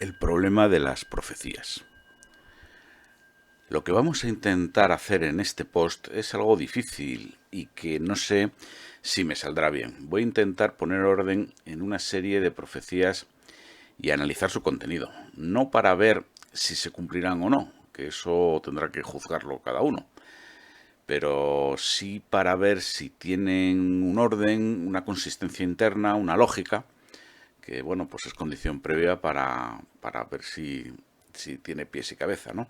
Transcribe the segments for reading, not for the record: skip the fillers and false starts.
El problema de las profecías. Lo que vamos a intentar hacer en este post es algo difícil y que no sé si me saldrá bien. Voy a intentar poner orden en una serie de profecías y analizar su contenido. No para ver si se cumplirán o no, que eso tendrá que juzgarlo cada uno, pero sí para ver si tienen un orden, una consistencia interna, una lógica, que bueno, pues es condición previa para ver si tiene pies y cabeza, ¿no?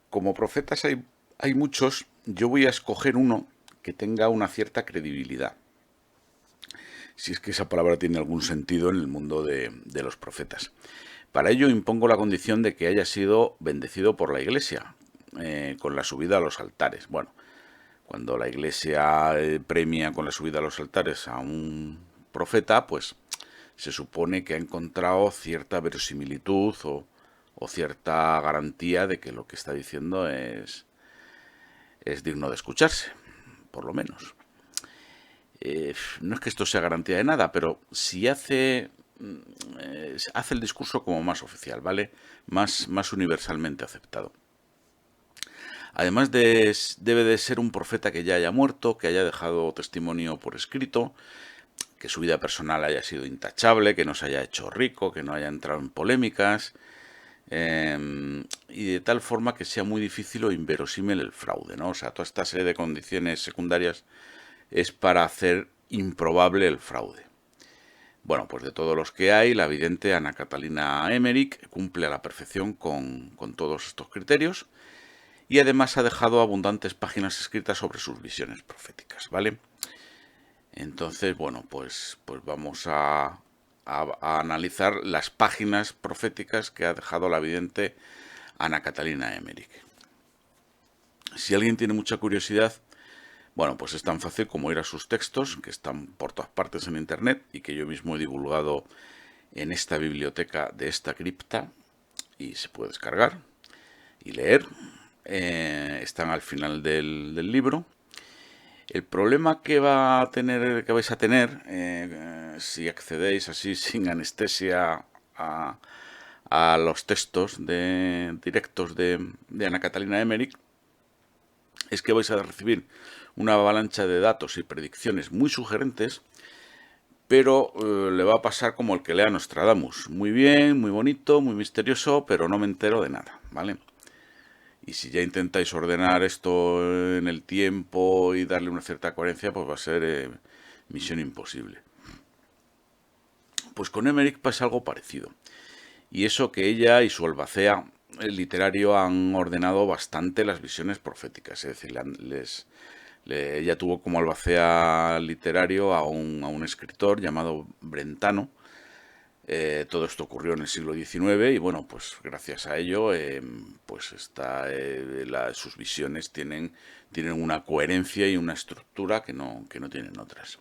Como profetas hay muchos, yo voy a escoger uno que tenga una cierta credibilidad. Si es que esa palabra tiene algún sentido en el mundo de los profetas. Para ello impongo la condición de que haya sido bendecido por la Iglesia, con la subida a los altares. Bueno, cuando la Iglesia premia con la subida a los altares a un profeta, pues se supone que ha encontrado cierta verosimilitud o cierta garantía de que lo que está diciendo es digno de escucharse, por lo menos. No es que esto sea garantía de nada, pero si hace el discurso como más oficial, ¿vale? Más universalmente aceptado. Además debe de ser un profeta que ya haya muerto, que haya dejado testimonio por escrito, que su vida personal haya sido intachable, que no se haya hecho rico, que no haya entrado en polémicas, y de tal forma que sea muy difícil o inverosímil el fraude, ¿no? O sea, toda esta serie de condiciones secundarias es para hacer improbable el fraude. Bueno, pues de todos los que hay, la vidente Ana Catalina Emmerich cumple a la perfección con todos estos criterios y además ha dejado abundantes páginas escritas sobre sus visiones proféticas, ¿vale? Entonces, bueno, pues vamos a analizar las páginas proféticas que ha dejado la vidente Ana Catalina Emmerich. Si alguien tiene mucha curiosidad, bueno, pues es tan fácil como ir a sus textos, que están por todas partes en internet y que yo mismo he divulgado en esta biblioteca de esta cripta y se puede descargar y leer. Están al final del libro. El problema que vais a tener, si accedéis así sin anestesia a los textos directos de Ana Catalina Emmerich, es que vais a recibir una avalancha de datos y predicciones muy sugerentes, pero le va a pasar como el que lea Nostradamus. Muy bien, muy bonito, muy misterioso, pero no me entero de nada, ¿vale? Y si ya intentáis ordenar esto en el tiempo y darle una cierta coherencia, pues va a ser misión imposible. Pues con Emmerich pasa algo parecido. Y eso que ella y su albacea el literario han ordenado bastante las visiones proféticas. Es decir, ella tuvo como albacea literario a un escritor llamado Brentano. Todo esto ocurrió en el siglo XIX y bueno, pues gracias a ello, pues sus visiones tienen una coherencia y una estructura que no tienen otras.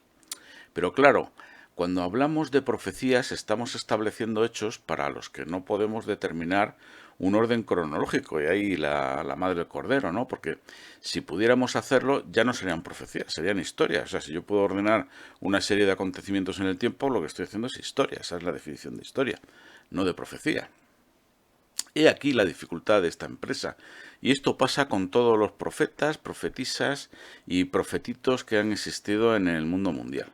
Pero claro, cuando hablamos de profecías estamos estableciendo hechos para los que no podemos determinar un orden cronológico, y ahí la madre del cordero, ¿no? Porque si pudiéramos hacerlo ya no serían profecías, serían historias. O sea, si yo puedo ordenar una serie de acontecimientos en el tiempo, lo que estoy haciendo es historia. Esa es la definición de historia, no de profecía. He aquí la dificultad de esta empresa. Y esto pasa con todos los profetas, profetisas y profetitos que han existido en el mundo mundial.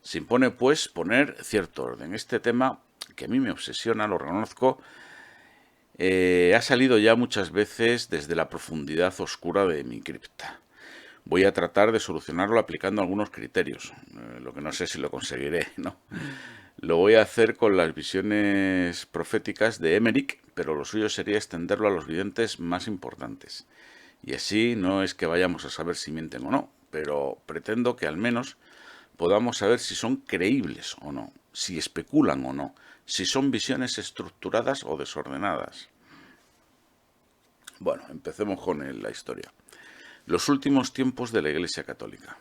Se impone, pues, poner cierto orden. Este tema, que a mí me obsesiona, lo reconozco, ha salido ya muchas veces desde la profundidad oscura de mi cripta. Voy a tratar de solucionarlo aplicando algunos criterios, lo que no sé si lo conseguiré, ¿no? Lo voy a hacer con las visiones proféticas de Emmerich, pero lo suyo sería extenderlo a los videntes más importantes. Y así no es que vayamos a saber si mienten o no, pero pretendo que al menos podamos saber si son creíbles o no, si especulan o no, si son visiones estructuradas o desordenadas. Bueno, empecemos con la historia. Los últimos tiempos de la Iglesia Católica.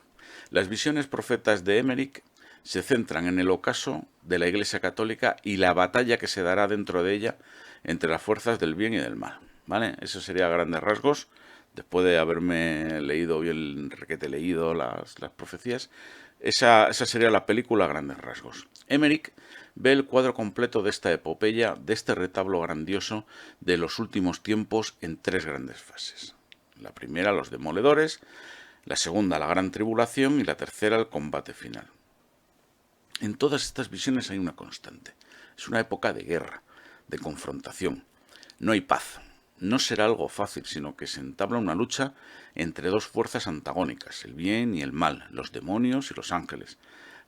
Las visiones profetas de Emmerich se centran en el ocaso de la Iglesia Católica y la batalla que se dará dentro de ella entre las fuerzas del bien y del mal. ¿Vale? Eso sería a grandes rasgos, después de haberme leído bien, requete leído las profecías, Esa sería la película a grandes rasgos. Emmerich ve el cuadro completo de esta epopeya, de este retablo grandioso de los últimos tiempos en tres grandes fases. La primera, los demoledores; la segunda, la gran tribulación; y la tercera, el combate final. En todas estas visiones hay una constante. Es una época de guerra, de confrontación. No hay paz. No será algo fácil, sino que se entabla una lucha entre dos fuerzas antagónicas, el bien y el mal, los demonios y los ángeles.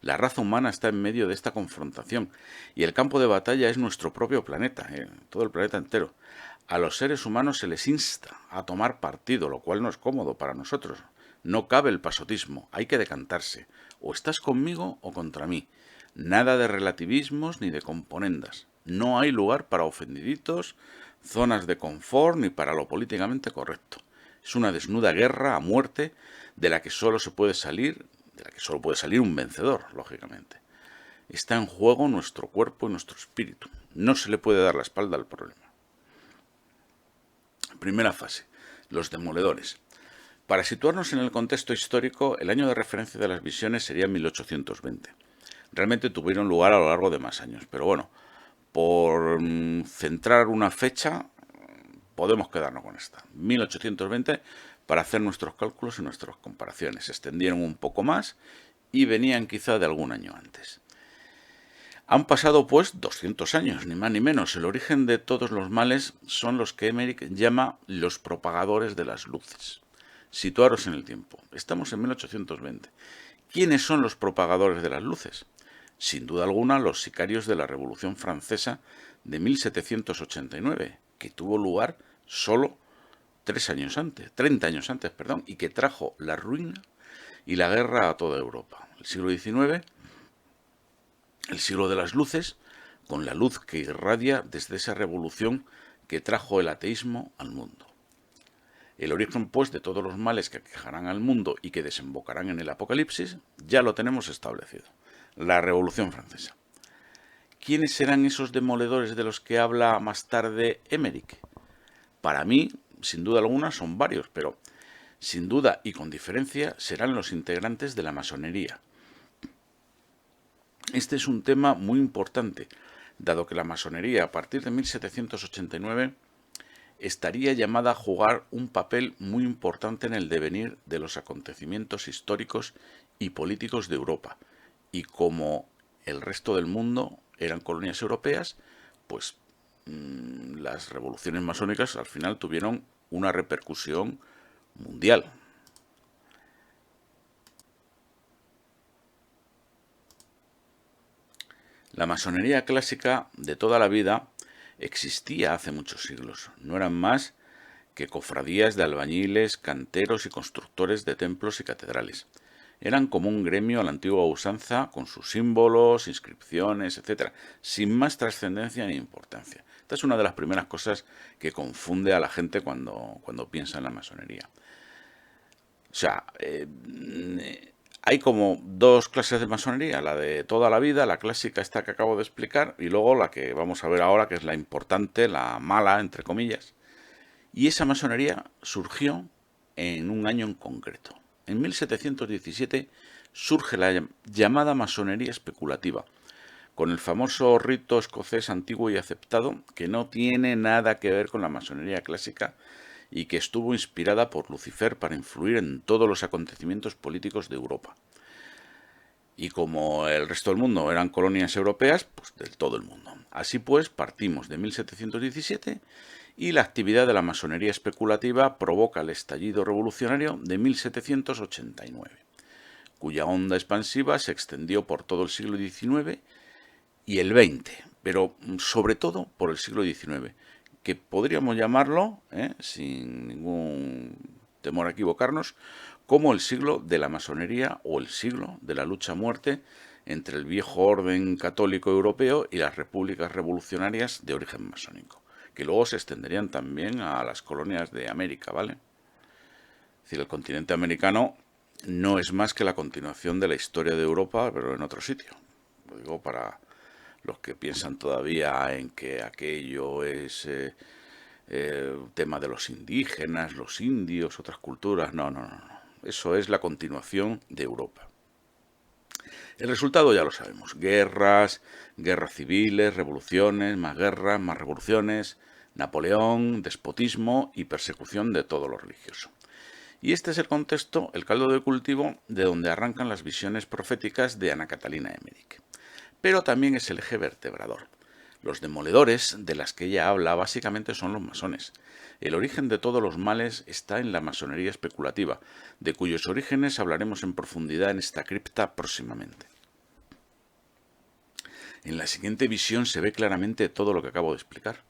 La raza humana está en medio de esta confrontación y el campo de batalla es nuestro propio planeta, todo el planeta entero. A los seres humanos se les insta a tomar partido, lo cual no es cómodo para nosotros. No cabe el pasotismo, hay que decantarse. O estás conmigo o contra mí. Nada de relativismos ni de componendas. No hay lugar para ofendiditos, zonas de confort ni para lo políticamente correcto. Es una desnuda guerra a muerte de la que solo puede salir un vencedor, lógicamente. Está en juego nuestro cuerpo y nuestro espíritu. No se le puede dar la espalda al problema. Primera fase, los demoledores. Para situarnos en el contexto histórico, el año de referencia de las visiones sería 1820. Realmente tuvieron lugar a lo largo de más años, pero bueno, por centrar una fecha, podemos quedarnos con esta, 1820, para hacer nuestros cálculos y nuestras comparaciones. Se extendieron un poco más y venían quizá de algún año antes. Han pasado pues 200 años, ni más ni menos. El origen de todos los males son los que Emmerich llama los propagadores de las luces. Situaros en el tiempo. Estamos en 1820. ¿Quiénes son los propagadores de las luces? Sin duda alguna, los sicarios de la Revolución Francesa de 1789, que tuvo lugar solo 30 años antes, y que trajo la ruina y la guerra a toda Europa. El siglo XIX, el siglo de las luces, con la luz que irradia desde esa revolución que trajo el ateísmo al mundo. El origen, pues, de todos los males que aquejarán al mundo y que desembocarán en el Apocalipsis, ya lo tenemos establecido. La Revolución Francesa. ¿Quiénes serán esos demoledores de los que habla más tarde Emmerich? Para mí, sin duda alguna, son varios, pero sin duda y con diferencia serán los integrantes de la masonería. Este es un tema muy importante, dado que la masonería, a partir de 1789, estaría llamada a jugar un papel muy importante en el devenir de los acontecimientos históricos y políticos de Europa. Y como el resto del mundo eran colonias europeas, pues las revoluciones masónicas al final tuvieron una repercusión mundial. La masonería clásica de toda la vida existía hace muchos siglos. No eran más que cofradías de albañiles, canteros y constructores de templos y catedrales. Eran como un gremio a la antigua usanza, con sus símbolos, inscripciones, etc., sin más trascendencia ni importancia. Esta es una de las primeras cosas que confunde a la gente cuando piensa en la masonería. O sea, hay como dos clases de masonería, la de toda la vida, la clásica esta que acabo de explicar, y luego la que vamos a ver ahora, que es la importante, la mala, entre comillas. Y esa masonería surgió en un año en concreto. En 1717 surge la llamada masonería especulativa, con el famoso rito escocés antiguo y aceptado, que no tiene nada que ver con la masonería clásica y que estuvo inspirada por Lucifer para influir en todos los acontecimientos políticos de Europa. Y como el resto del mundo eran colonias europeas, pues del todo el mundo. Así pues, partimos de 1717 y la actividad de la masonería especulativa provoca el estallido revolucionario de 1789, cuya onda expansiva se extendió por todo el siglo XIX y el XX, pero sobre todo por el siglo XIX, que podríamos llamarlo, sin ningún temor a equivocarnos, como el siglo de la masonería o el siglo de la lucha a muerte entre el viejo orden católico europeo y las repúblicas revolucionarias de origen masónico, que luego se extenderían también a las colonias de América, ¿vale? Es decir, el continente americano no es más que la continuación de la historia de Europa, pero en otro sitio. Lo digo para los que piensan todavía en que aquello es tema de los indígenas, los indios, otras culturas. No, no, no, no. Eso es la continuación de Europa. El resultado ya lo sabemos: guerras, guerras civiles, revoluciones, más guerras, más revoluciones, Napoleón, despotismo y persecución de todo lo religioso. Y este es el contexto, el caldo de cultivo, de donde arrancan las visiones proféticas de Ana Catalina Emmerich. Pero también es el eje vertebrador. Los demoledores de las que ella habla básicamente son los masones. El origen de todos los males está en la masonería especulativa, de cuyos orígenes hablaremos en profundidad en esta cripta próximamente. En la siguiente visión se ve claramente todo lo que acabo de explicar.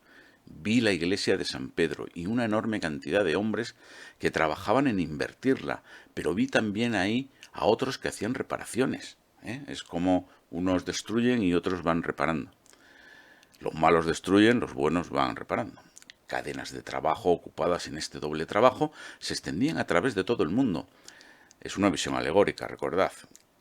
Vi la iglesia de San Pedro y una enorme cantidad de hombres que trabajaban en invertirla, pero vi también ahí a otros que hacían reparaciones. Es como unos destruyen y otros van reparando. Los malos destruyen, los buenos van reparando. Cadenas de trabajo ocupadas en este doble trabajo se extendían a través de todo el mundo. Es una visión alegórica, recordad.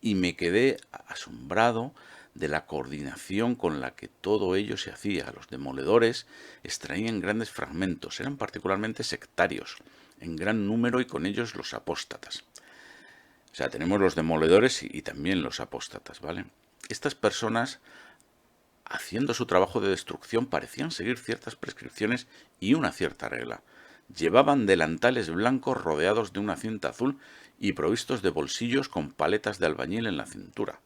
Y me quedé asombrado de la coordinación con la que todo ello se hacía. Los demoledores extraían grandes fragmentos, eran particularmente sectarios, en gran número, y con ellos los apóstatas. O sea, tenemos los demoledores y también los apóstatas, ¿vale? Estas personas, haciendo su trabajo de destrucción, parecían seguir ciertas prescripciones y una cierta regla. Llevaban delantales blancos rodeados de una cinta azul y provistos de bolsillos con paletas de albañil en la cintura.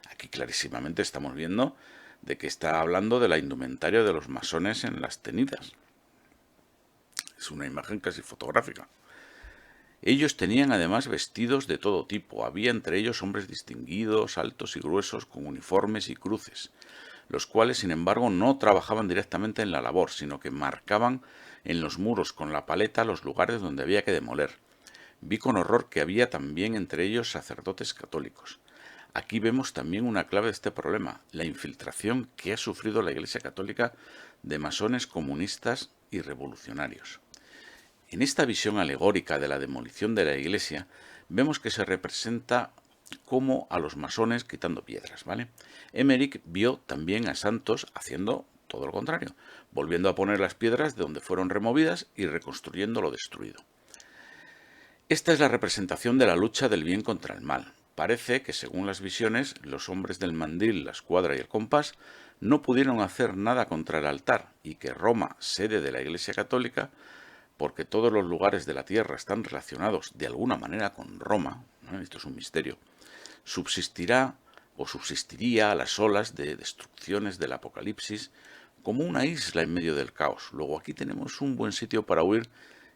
Aquí clarísimamente estamos viendo de que está hablando de la indumentaria de los masones en las tenidas. Es una imagen casi fotográfica. Ellos tenían además vestidos de todo tipo. Había entre ellos hombres distinguidos, altos y gruesos, con uniformes y cruces, los cuales, sin embargo, no trabajaban directamente en la labor, sino que marcaban en los muros con la paleta los lugares donde había que demoler. Vi con horror que había también entre ellos sacerdotes católicos. Aquí vemos también una clave de este problema: la infiltración que ha sufrido la Iglesia Católica de masones comunistas y revolucionarios. En esta visión alegórica de la demolición de la Iglesia, vemos que se representa como a los masones quitando piedras, ¿vale? Emmerich vio también a santos haciendo todo lo contrario, volviendo a poner las piedras de donde fueron removidas y reconstruyendo lo destruido. Esta es la representación de la lucha del bien contra el mal. Parece que, según las visiones, los hombres del mandil, la escuadra y el compás no pudieron hacer nada contra el altar, y que Roma, sede de la Iglesia Católica, porque todos los lugares de la tierra están relacionados de alguna manera con Roma, ¿no? Esto es un misterio, subsistirá o subsistiría a las olas de destrucciones del Apocalipsis como una isla en medio del caos. Luego aquí tenemos un buen sitio para huir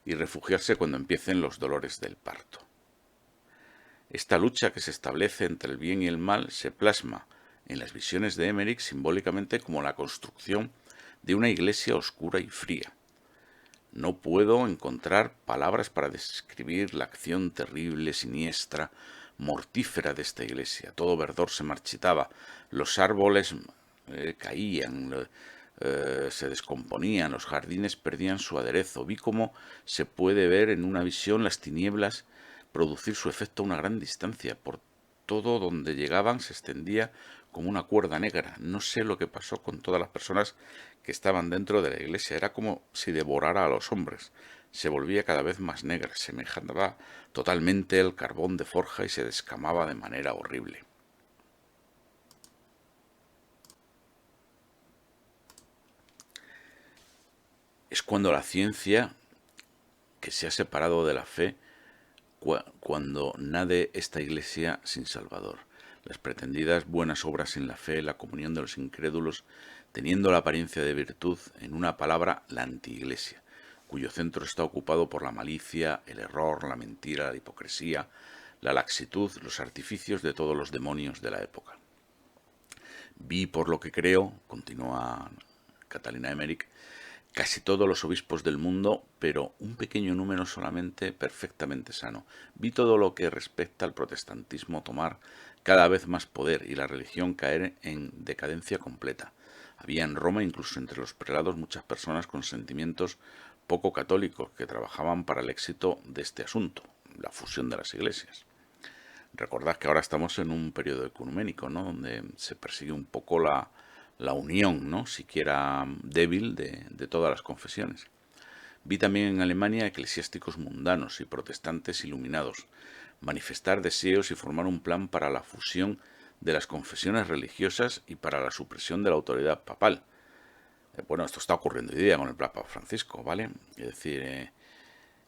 y refugiarse cuando empiecen los dolores del parto. Esta lucha que se establece entre el bien y el mal se plasma en las visiones de Emmerich simbólicamente como la construcción de una iglesia oscura y fría. No puedo encontrar palabras para describir la acción terrible, siniestra, mortífera de esta iglesia. Todo verdor se marchitaba, los árboles caían, se descomponían, los jardines perdían su aderezo. Vi cómo se puede ver en una visión las tinieblas producir su efecto a una gran distancia. Por todo donde llegaban se extendía como una cuerda negra. No sé lo que pasó con todas las personas que estaban dentro de la iglesia. Era como si devorara a los hombres. Se volvía cada vez más negra, semejaba totalmente el carbón de forja y se descamaba de manera horrible. Es cuando la ciencia, que se ha separado de la fe, cuando nade esta iglesia sin Salvador. Las pretendidas buenas obras en la fe, la comunión de los incrédulos, teniendo la apariencia de virtud, en una palabra, la antiiglesia, cuyo centro está ocupado por la malicia, el error, la mentira, la hipocresía, la laxitud, los artificios de todos los demonios de la época. Vi, por lo que creo, continúa Catalina Emmerich, casi todos los obispos del mundo, pero un pequeño número solamente perfectamente sano. Vi todo lo que respecta al protestantismo tomar cada vez más poder y la religión caer en decadencia completa. Había en Roma, incluso entre los prelados, muchas personas con sentimientos poco católicos que trabajaban para el éxito de este asunto, la fusión de las iglesias. Recordad que ahora estamos en un periodo ecuménico, ¿no?, donde se persigue un poco la unión, ¿no?, siquiera débil, de todas las confesiones. Vi también en Alemania eclesiásticos mundanos y protestantes iluminados manifestar deseos y formar un plan para la fusión de las confesiones religiosas y para la supresión de la autoridad papal. Bueno, esto está ocurriendo hoy día con el Papa Francisco, ¿vale? Es decir,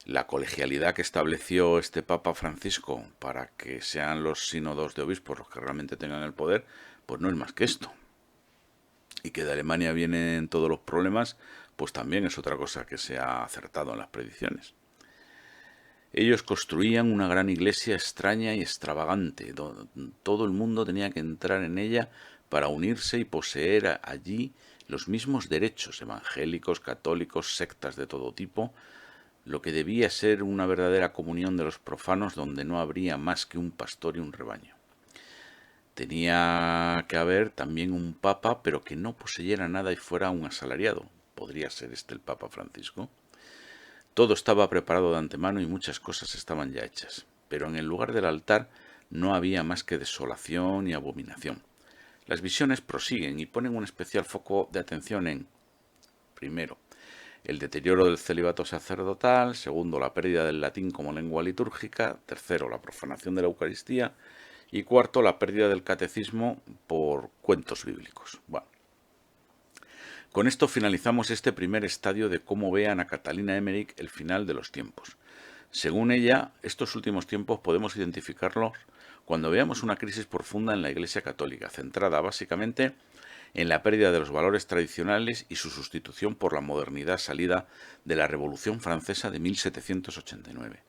la colegialidad que estableció este Papa Francisco para que sean los sínodos de obispos los que realmente tengan el poder, pues no es más que esto. Y que de Alemania vienen todos los problemas, pues también es otra cosa que se ha acertado en las predicciones. Ellos construían una gran iglesia extraña y extravagante, donde todo el mundo tenía que entrar en ella para unirse y poseer allí los mismos derechos, evangélicos, católicos, sectas de todo tipo, lo que debía ser una verdadera comunión de los profanos donde no habría más que un pastor y un rebaño. Tenía que haber también un papa, pero que no poseyera nada y fuera un asalariado. ¿Podría ser este el Papa Francisco? Todo estaba preparado de antemano y muchas cosas estaban ya hechas, pero en el lugar del altar no había más que desolación y abominación. Las visiones prosiguen y ponen un especial foco de atención en, primero, el deterioro del celibato sacerdotal, segundo, la pérdida del latín como lengua litúrgica, tercero, la profanación de la Eucaristía y cuarto, la pérdida del catecismo por cuentos bíblicos. Bueno, con esto finalizamos este primer estadio de cómo ve Ana Catalina Emmerich el final de los tiempos. Según ella, estos últimos tiempos podemos identificarlos cuando veamos una crisis profunda en la Iglesia Católica, centrada básicamente en la pérdida de los valores tradicionales y su sustitución por la modernidad salida de la Revolución Francesa de 1789.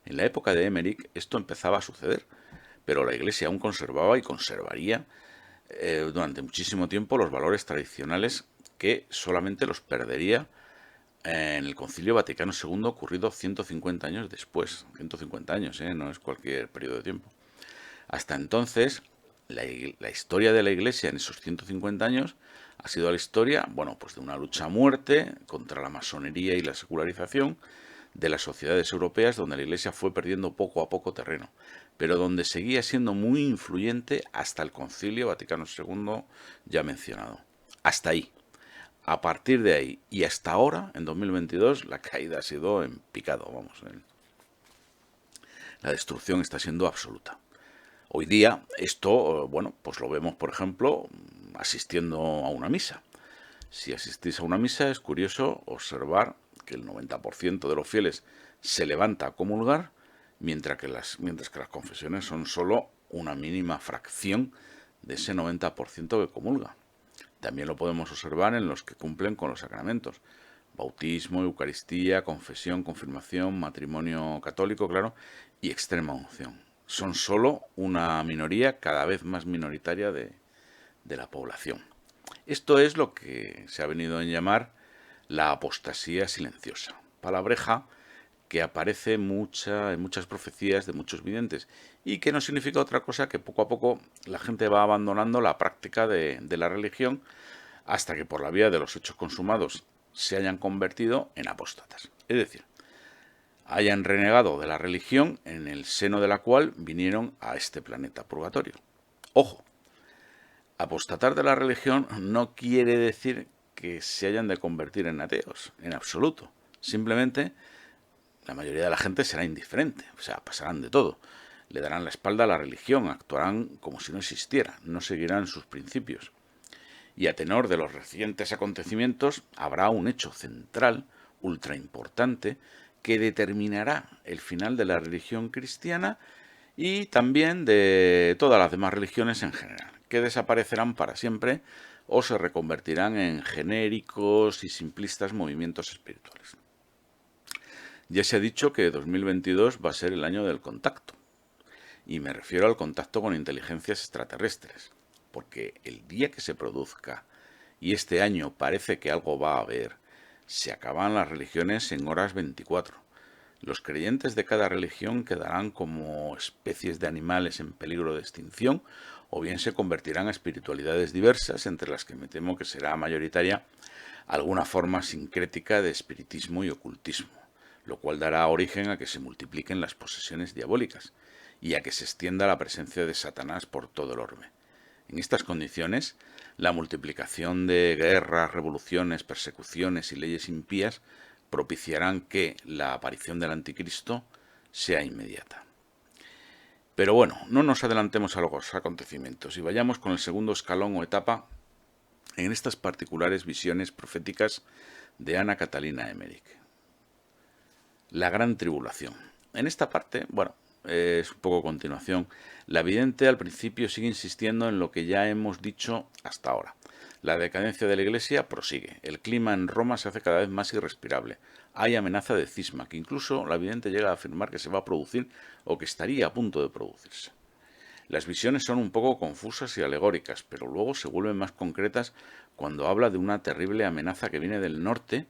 En la época de Emmerich esto empezaba a suceder, pero la Iglesia aún conservaba y conservaría durante muchísimo tiempo los valores tradicionales que solamente los perdería en el Concilio Vaticano II ocurrido 150 años después. 150 años, no es cualquier periodo de tiempo. Hasta entonces, la historia de la Iglesia en esos 150 años ha sido la historia, bueno, pues de una lucha a muerte contra la masonería y la secularización de las sociedades europeas, donde la Iglesia fue perdiendo poco a poco terreno, pero donde seguía siendo muy influyente hasta el Concilio Vaticano II ya mencionado. Hasta ahí. A partir de ahí y hasta ahora, en 2022, la caída ha sido en picado, vamos. La destrucción está siendo absoluta. Hoy día esto, bueno, pues lo vemos, por ejemplo, asistiendo a una misa. Si asistís a una misa, es curioso observar que el 90% de los fieles se levanta a comulgar, mientras que las confesiones son solo una mínima fracción de ese 90% que comulga. También lo podemos observar en los que cumplen con los sacramentos. Bautismo, Eucaristía, confesión, confirmación, matrimonio católico, claro, y extrema unción. Son solo una minoría cada vez más minoritaria de la población. Esto es lo que se ha venido a llamar la apostasía silenciosa, palabreja que aparece en muchas profecías de muchos videntes y que no significa otra cosa que poco a poco la gente va abandonando la práctica de la religión hasta que por la vía de los hechos consumados se hayan convertido en apóstatas. Es decir, hayan renegado de la religión en el seno de la cual vinieron a este planeta purgatorio. Ojo, apostatar de la religión no quiere decir que se hayan de convertir en ateos, en absoluto. Simplemente la mayoría de la gente será indiferente, o sea, pasarán de todo. Le darán la espalda a la religión, actuarán como si no existiera, no seguirán sus principios. Y a tenor de los recientes acontecimientos, habrá un hecho central, ultra importante, que determinará el final de la religión cristiana y también de todas las demás religiones en general, que desaparecerán para siempre o se reconvertirán en genéricos y simplistas movimientos espirituales. Ya se ha dicho que 2022 va a ser el año del contacto, y me refiero al contacto con inteligencias extraterrestres, porque el día que se produzca, y este año parece que algo va a haber, se acaban las religiones en horas 24. Los creyentes de cada religión quedarán como especies de animales en peligro de extinción, o bien se convertirán a espiritualidades diversas, entre las que me temo que será mayoritaria alguna forma sincrética de espiritismo y ocultismo, lo cual dará origen a que se multipliquen las posesiones diabólicas y a que se extienda la presencia de Satanás por todo el orbe. En estas condiciones, la multiplicación de guerras, revoluciones, persecuciones y leyes impías propiciarán que la aparición del anticristo sea inmediata. Pero bueno, no nos adelantemos a los acontecimientos y vayamos con el segundo escalón o etapa en estas particulares visiones proféticas de Ana Catalina Emmerich. La gran tribulación. En esta parte, bueno, es un poco continuación. La vidente al principio sigue insistiendo en lo que ya hemos dicho hasta ahora. La decadencia de la Iglesia prosigue. El clima en Roma se hace cada vez más irrespirable. Hay amenaza de cisma, que incluso la vidente llega a afirmar que se va a producir o que estaría a punto de producirse. Las visiones son un poco confusas y alegóricas, pero luego se vuelven más concretas cuando habla de una terrible amenaza que viene del norte,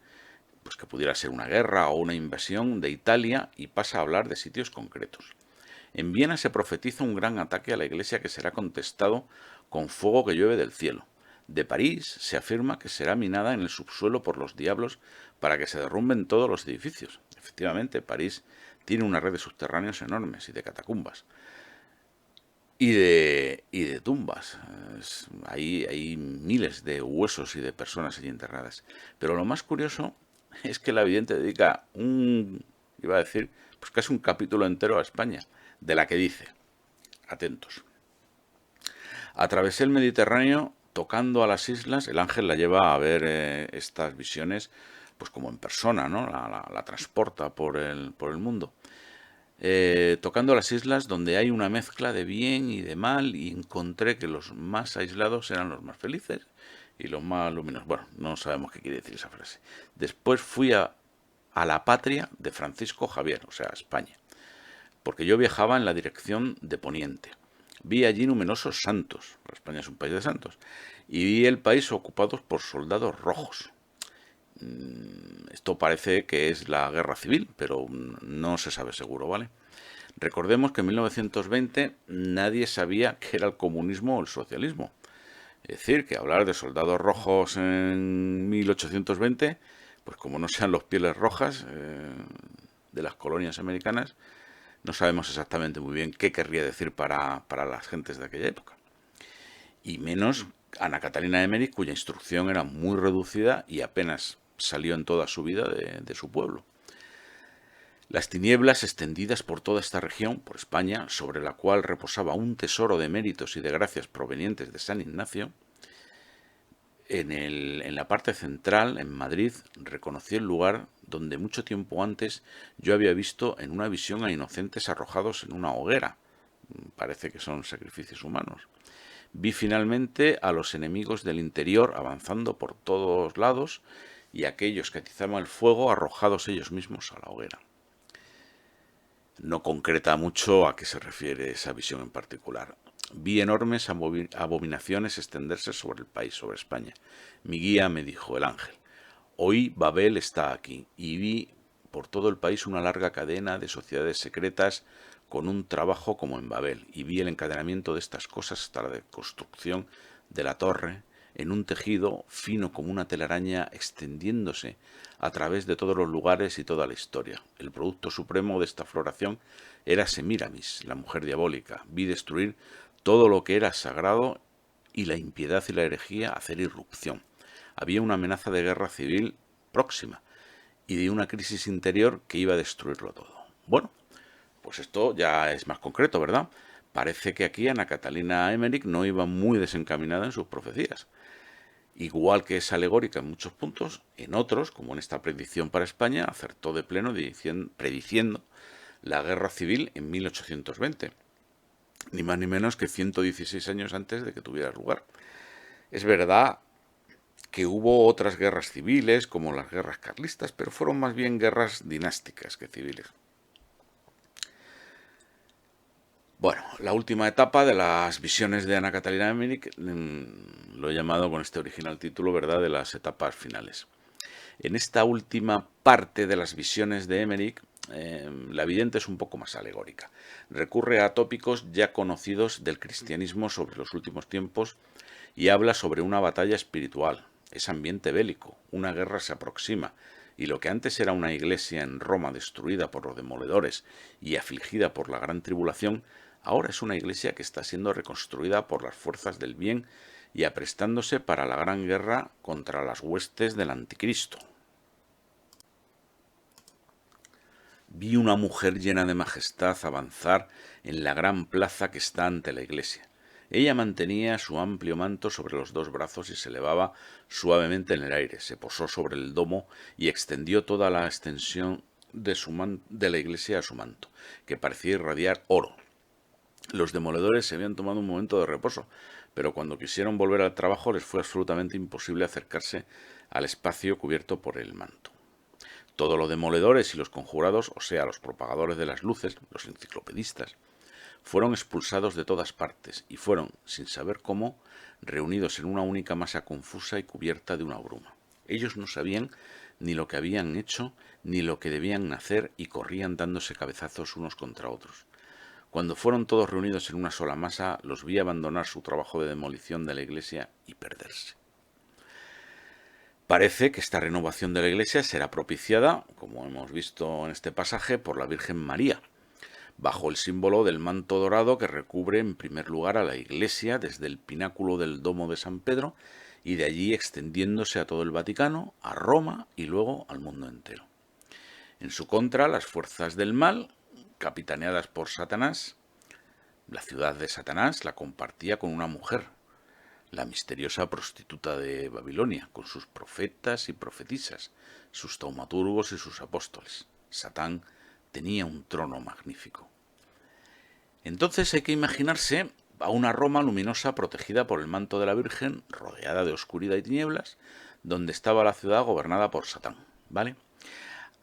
pues que pudiera ser una guerra o una invasión de Italia, y pasa a hablar de sitios concretos. En Viena se profetiza un gran ataque a la iglesia que será contestado con fuego que llueve del cielo. De París se afirma que será minada en el subsuelo por los diablos para que se derrumben todos los edificios. Efectivamente, París tiene una red de subterráneos enormes y de catacumbas. Y de tumbas. Hay miles de huesos y de personas allí enterradas. Pero lo más curioso es que la vidente dedica iba a decir, pues casi un capítulo entero a España, de la que dice, atentos: atravesé el Mediterráneo tocando a las islas. El ángel la lleva a ver estas visiones, pues como en persona, ¿no? La transporta por el mundo. Tocando las islas donde hay una mezcla de bien y de mal, y encontré que los más aislados eran los más felices y los más luminosos. Bueno, no sabemos qué quiere decir esa frase. Después fui a la patria de Francisco Javier, o sea, a España, porque yo viajaba en la dirección de Poniente. Vi allí numerosos santos, España es un país de santos, y vi el país ocupado por soldados rojos. Esto parece que es la guerra civil, pero no se sabe seguro, ¿vale? Recordemos que en 1920 nadie sabía qué era el comunismo o el socialismo. Es decir, que hablar de soldados rojos en 1820, pues como no sean los pieles rojas de las colonias americanas, no sabemos exactamente muy bien qué querría decir para las gentes de aquella época. Y menos Ana Catalina Emmerich, cuya instrucción era muy reducida y apenas salió en toda su vida de su pueblo. Las tinieblas extendidas por toda esta región, por España, sobre la cual reposaba un tesoro de méritos y de gracias provenientes de San Ignacio, en la parte central, en Madrid, reconocí el lugar donde mucho tiempo antes yo había visto en una visión a inocentes arrojados en una hoguera. Parece que son sacrificios humanos. Vi finalmente a los enemigos del interior avanzando por todos lados y aquellos que atizaban el fuego arrojados ellos mismos a la hoguera. No concreta mucho a qué se refiere esa visión en particular. Vi enormes abominaciones extenderse sobre el país, sobre España. Mi guía me dijo, el ángel: hoy Babel está aquí. Y vi por todo el país una larga cadena de sociedades secretas con un trabajo como en Babel. Y vi el encadenamiento de estas cosas hasta la construcción de la torre, en un tejido fino como una telaraña extendiéndose a través de todos los lugares y toda la historia. El producto supremo de esta floración era Semíramis, la mujer diabólica. Vi destruir todo lo que era sagrado y la impiedad y la herejía hacer irrupción. Había una amenaza de guerra civil próxima y de una crisis interior que iba a destruirlo todo. Bueno, pues esto ya es más concreto, ¿verdad? Parece que aquí Ana Catalina Emmerich no iba muy desencaminada en sus profecías. Igual que es alegórica en muchos puntos, en otros, como en esta predicción para España, acertó de pleno prediciendo la guerra civil en 1820, ni más ni menos que 116 años antes de que tuviera lugar. Es verdad que hubo otras guerras civiles, como las guerras carlistas, pero fueron más bien guerras dinásticas que civiles. Bueno, la última etapa de las visiones de Ana Catalina Emmerich lo he llamado con este original título, ¿verdad?, de las etapas finales. En esta última parte de las visiones de Emmerich, la vidente es un poco más alegórica. Recurre a tópicos ya conocidos del cristianismo sobre los últimos tiempos y habla sobre una batalla espiritual. Es ambiente bélico, una guerra se aproxima, y lo que antes era una iglesia en Roma destruida por los demoledores y afligida por la gran tribulación, ahora es una iglesia que está siendo reconstruida por las fuerzas del bien y aprestándose para la gran guerra contra las huestes del anticristo. vi una mujer llena de majestad avanzar en la gran plaza que está ante la iglesia. Ella mantenía su amplio manto sobre los dos brazos y se elevaba suavemente en el aire. Se posó sobre el domo y extendió toda la extensión de la iglesia a su manto, que parecía irradiar oro. Los demoledores se habían tomado un momento de reposo, pero cuando quisieron volver al trabajo les fue absolutamente imposible acercarse al espacio cubierto por el manto. Todos los demoledores y los conjurados, o sea, los propagadores de las luces, los enciclopedistas, fueron expulsados de todas partes y fueron, sin saber cómo, reunidos en una única masa confusa y cubierta de una bruma. Ellos no sabían ni lo que habían hecho ni lo que debían hacer y corrían dándose cabezazos unos contra otros. Cuando fueron todos reunidos en una sola masa, los vi abandonar su trabajo de demolición de la iglesia y perderse. Parece que esta renovación de la iglesia será propiciada, como hemos visto en este pasaje, por la Virgen María, bajo el símbolo del manto dorado que recubre en primer lugar a la iglesia desde el pináculo del domo de San Pedro y de allí extendiéndose a todo el Vaticano, a Roma y luego al mundo entero. En su contra, las fuerzas del mal, capitaneadas por Satanás, la ciudad de Satanás la compartía con una mujer, la misteriosa prostituta de Babilonia, con sus profetas y profetisas, sus taumaturgos y sus apóstoles. Satán tenía un trono magnífico. Entonces hay que imaginarse a una Roma luminosa protegida por el manto de la Virgen, rodeada de oscuridad y tinieblas, donde estaba la ciudad gobernada por Satán, ¿vale?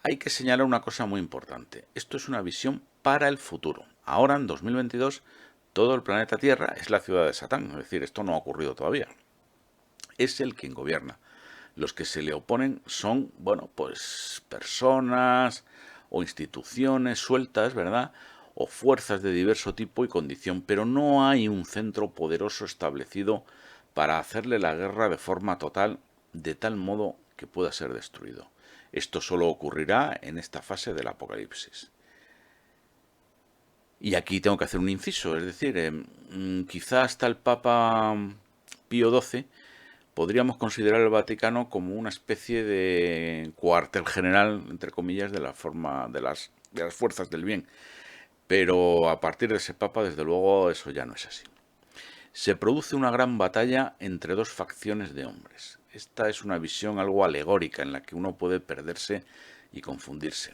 Hay que señalar una cosa muy importante. Esto es una visión para el futuro. Ahora, en 2022, todo el planeta Tierra es la ciudad de Satán. Es decir, esto no ha ocurrido todavía. Es él quien gobierna. Los que se le oponen son, bueno, pues personas o instituciones sueltas, ¿verdad? O fuerzas de diverso tipo y condición, pero no hay un centro poderoso establecido para hacerle la guerra de forma total, de tal modo que pueda ser destruido. Esto solo ocurrirá en esta fase del Apocalipsis. Y aquí tengo que hacer un inciso, es decir, quizá hasta el Papa Pío XII podríamos considerar el Vaticano como una especie de cuartel general, entre comillas, de la forma de las fuerzas del bien. Pero a partir de ese Papa, desde luego, eso ya no es así. Se produce una gran batalla entre dos facciones de hombres. Esta es una visión algo alegórica en la que uno puede perderse y confundirse.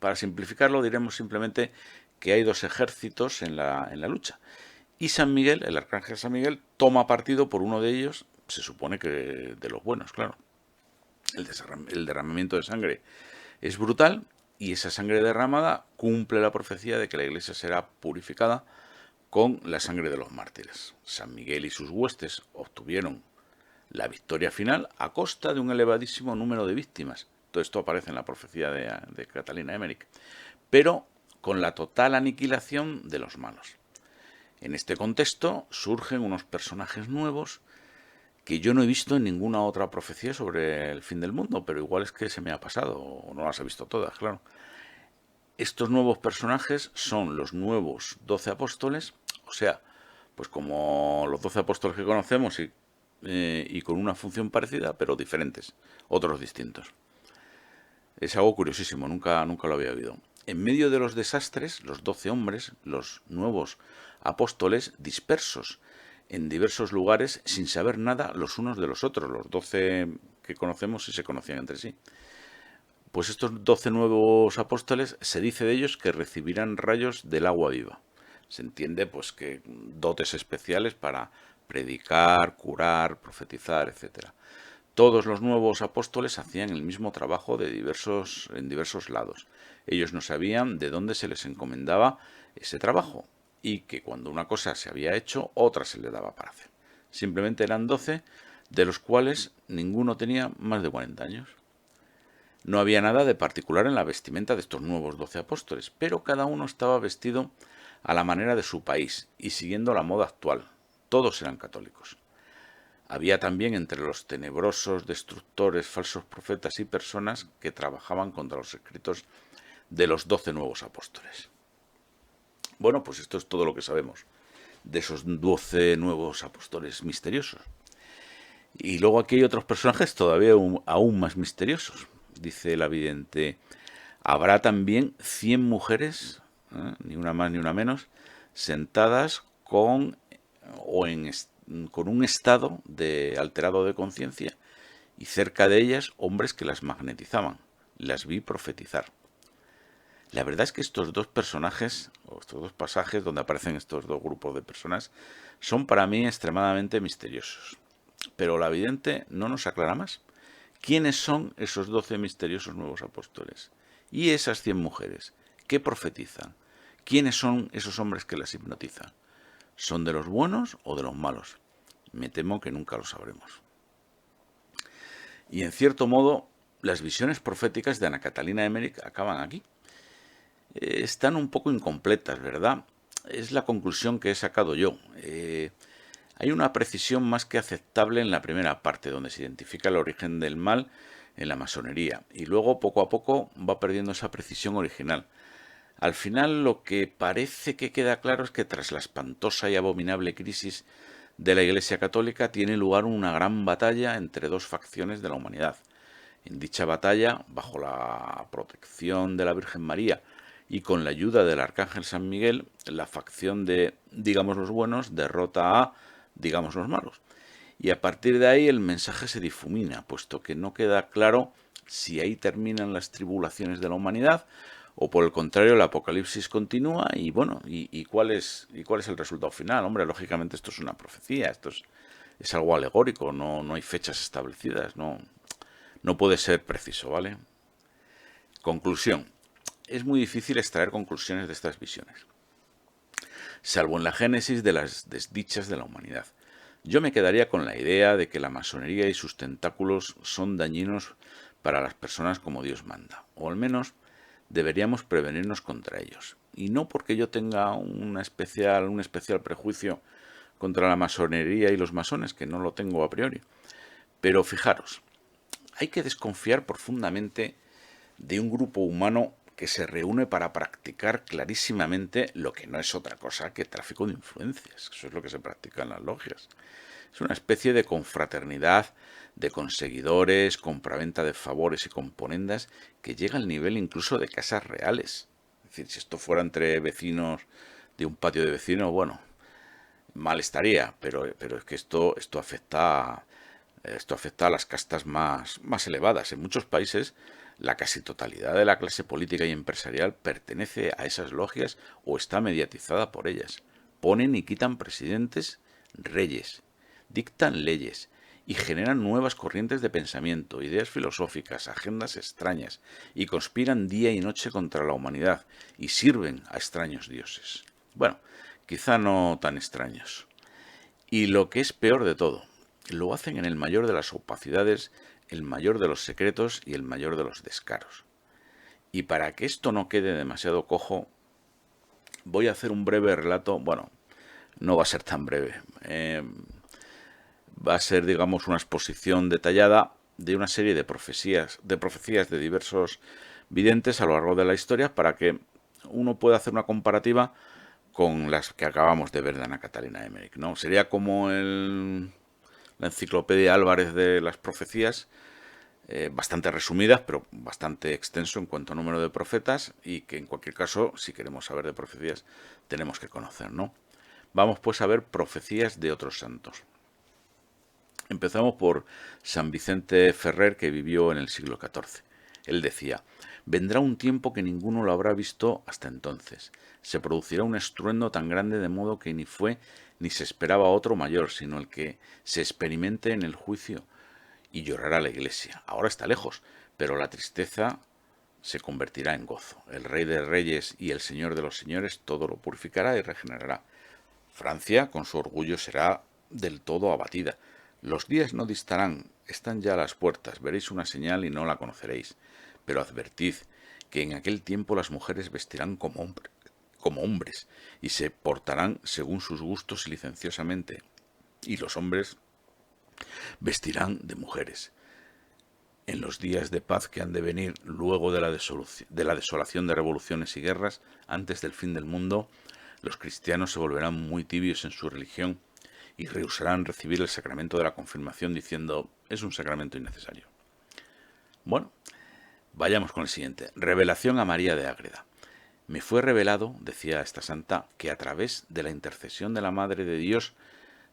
Para simplificarlo, diremos simplemente que hay dos ejércitos en la lucha. Y San Miguel, el arcángel San Miguel, toma partido por uno de ellos, se supone que de los buenos, claro. El derramamiento de sangre es brutal y esa sangre derramada cumple la profecía de que la iglesia será purificada con la sangre de los mártires. San Miguel y sus huestes obtuvieron la victoria final a costa de un elevadísimo número de víctimas. Todo esto aparece en la profecía de Catalina Emmerich, pero con la total aniquilación de los malos. En este contexto surgen unos personajes nuevos que yo no he visto en ninguna otra profecía sobre el fin del mundo, pero igual es que se me ha pasado, o no las he visto todas, claro. Estos nuevos personajes son los nuevos 12 apóstoles, o sea, pues como los 12 apóstoles que conocemos y con una función parecida, pero diferentes, otros distintos. Es algo curiosísimo, nunca lo había oído. En medio de los desastres, los 12 hombres, los nuevos apóstoles, dispersos en diversos lugares, sin saber nada los unos de los otros, los 12 que conocemos y se conocían entre sí. Pues estos 12 nuevos apóstoles, se dice de ellos que recibirán rayos del agua viva. Se entiende pues que dotes especiales para predicar, curar, profetizar, etc. Todos los nuevos apóstoles hacían el mismo trabajo en diversos lados. Ellos no sabían de dónde se les encomendaba ese trabajo y que cuando una cosa se había hecho, otra se le daba para hacer. Simplemente eran 12, de los cuales ninguno tenía más de 40 años. No había nada de particular en la vestimenta de estos nuevos 12 apóstoles, pero cada uno estaba vestido a la manera de su país y siguiendo la moda actual. Todos eran católicos. Había también entre los tenebrosos destructores, falsos profetas y personas que trabajaban contra los escritos de los 12 nuevos apóstoles. Bueno, pues esto es todo lo que sabemos de esos 12 nuevos apóstoles misteriosos. Y luego aquí hay otros personajes todavía aún más misteriosos. Dice la vidente: habrá también 100 mujeres, ni una más ni una menos, sentadas con un estado alterado de conciencia, y cerca de ellas hombres que las magnetizaban. Las vi profetizar. La verdad es que estos dos personajes, o estos dos pasajes donde aparecen estos dos grupos de personas, son para mí extremadamente misteriosos. Pero la vidente no nos aclara más. ¿Quiénes son esos 12 misteriosos nuevos apóstoles? ¿Y esas 100 mujeres? ¿Qué profetizan? ¿Quiénes son esos hombres que las hipnotizan? ¿Son de los buenos o de los malos? Me temo que nunca lo sabremos. Y en cierto modo, las visiones proféticas de Ana Catalina Emmerich acaban aquí. Están un poco incompletas, ¿verdad? Es la conclusión que he sacado yo. Hay una precisión más que aceptable en la primera parte, donde se identifica el origen del mal en la masonería, y luego poco a poco va perdiendo esa precisión original. Al final lo que parece que queda claro es que tras la espantosa y abominable crisis de la Iglesia Católica tiene lugar una gran batalla entre dos facciones de la humanidad. En dicha batalla, bajo la protección de la Virgen María y con la ayuda del Arcángel San Miguel, la facción de, digamos, los buenos derrota a, digamos, los malos. Y a partir de ahí el mensaje se difumina, puesto que no queda claro si ahí terminan las tribulaciones de la humanidad o por el contrario el apocalipsis continúa y bueno, ¿y cuál es el resultado final? Hombre, lógicamente esto es una profecía, es algo alegórico, no hay fechas establecidas, no puede ser preciso, ¿vale? Conclusión. Es muy difícil extraer conclusiones de estas visiones, salvo en la génesis de las desdichas de la humanidad. Yo me quedaría con la idea de que la masonería y sus tentáculos son dañinos para las personas como Dios manda, o al menos deberíamos prevenirnos contra ellos. Y no porque yo tenga un especial prejuicio contra la masonería y los masones, que no lo tengo a priori. Pero fijaros, hay que desconfiar profundamente de un grupo humano que se reúne para practicar clarísimamente lo que no es otra cosa que tráfico de influencias. Eso es lo que se practica en las logias. Es una especie de confraternidad de conseguidores, compraventa de favores y componendas que llega al nivel incluso de casas reales. Es decir, si esto fuera entre vecinos de un patio de vecinos, bueno, mal estaría, pero es que esto afecta a las castas más elevadas. En muchos países, la casi totalidad de la clase política y empresarial pertenece a esas logias o está mediatizada por ellas. Ponen y quitan presidentes, reyes, dictan leyes y generan nuevas corrientes de pensamiento, ideas filosóficas, agendas extrañas, y conspiran día y noche contra la humanidad y sirven a extraños dioses. Bueno, quizá no tan extraños. Y lo que es peor de todo, lo hacen en el mayor de las opacidades, el mayor de los secretos y el mayor de los descaros. Y para que esto no quede demasiado cojo, voy a hacer un breve relato, bueno, no va a ser tan breve, va a ser, digamos, una exposición detallada de una serie de profecías de diversos videntes a lo largo de la historia para que uno pueda hacer una comparativa con las que acabamos de ver de Ana Catalina Emmerich, ¿no? Sería como la enciclopedia Álvarez de las profecías, bastante resumidas, pero bastante extenso en cuanto a número de profetas, y que en cualquier caso, si queremos saber de profecías, tenemos que conocer, ¿no? Vamos pues a ver profecías de otros santos. Empezamos por San Vicente Ferrer, que vivió en el siglo XIV. Él decía: vendrá un tiempo que ninguno lo habrá visto hasta entonces. Se producirá un estruendo tan grande de modo que ni fue ni se esperaba otro mayor, sino el que se experimente en el juicio, y llorará la iglesia. Ahora está lejos, pero la tristeza se convertirá en gozo. El Rey de Reyes y el Señor de los Señores todo lo purificará y regenerará. Francia, con su orgullo, será del todo abatida. Los días no distarán, están ya a las puertas, veréis una señal y no la conoceréis. Pero advertid que en aquel tiempo las mujeres vestirán como hombres, y se portarán según sus gustos y licenciosamente, y los hombres vestirán de mujeres. En los días de paz que han de venir luego de la desolación de revoluciones y guerras, antes del fin del mundo, los cristianos se volverán muy tibios en su religión y rehusarán recibir el sacramento de la confirmación diciendo: es un sacramento innecesario. Bueno, Vayamos con el siguiente. Revelación a María de Ágreda. Me fue revelado, decía esta santa, que a través de la intercesión de la Madre de Dios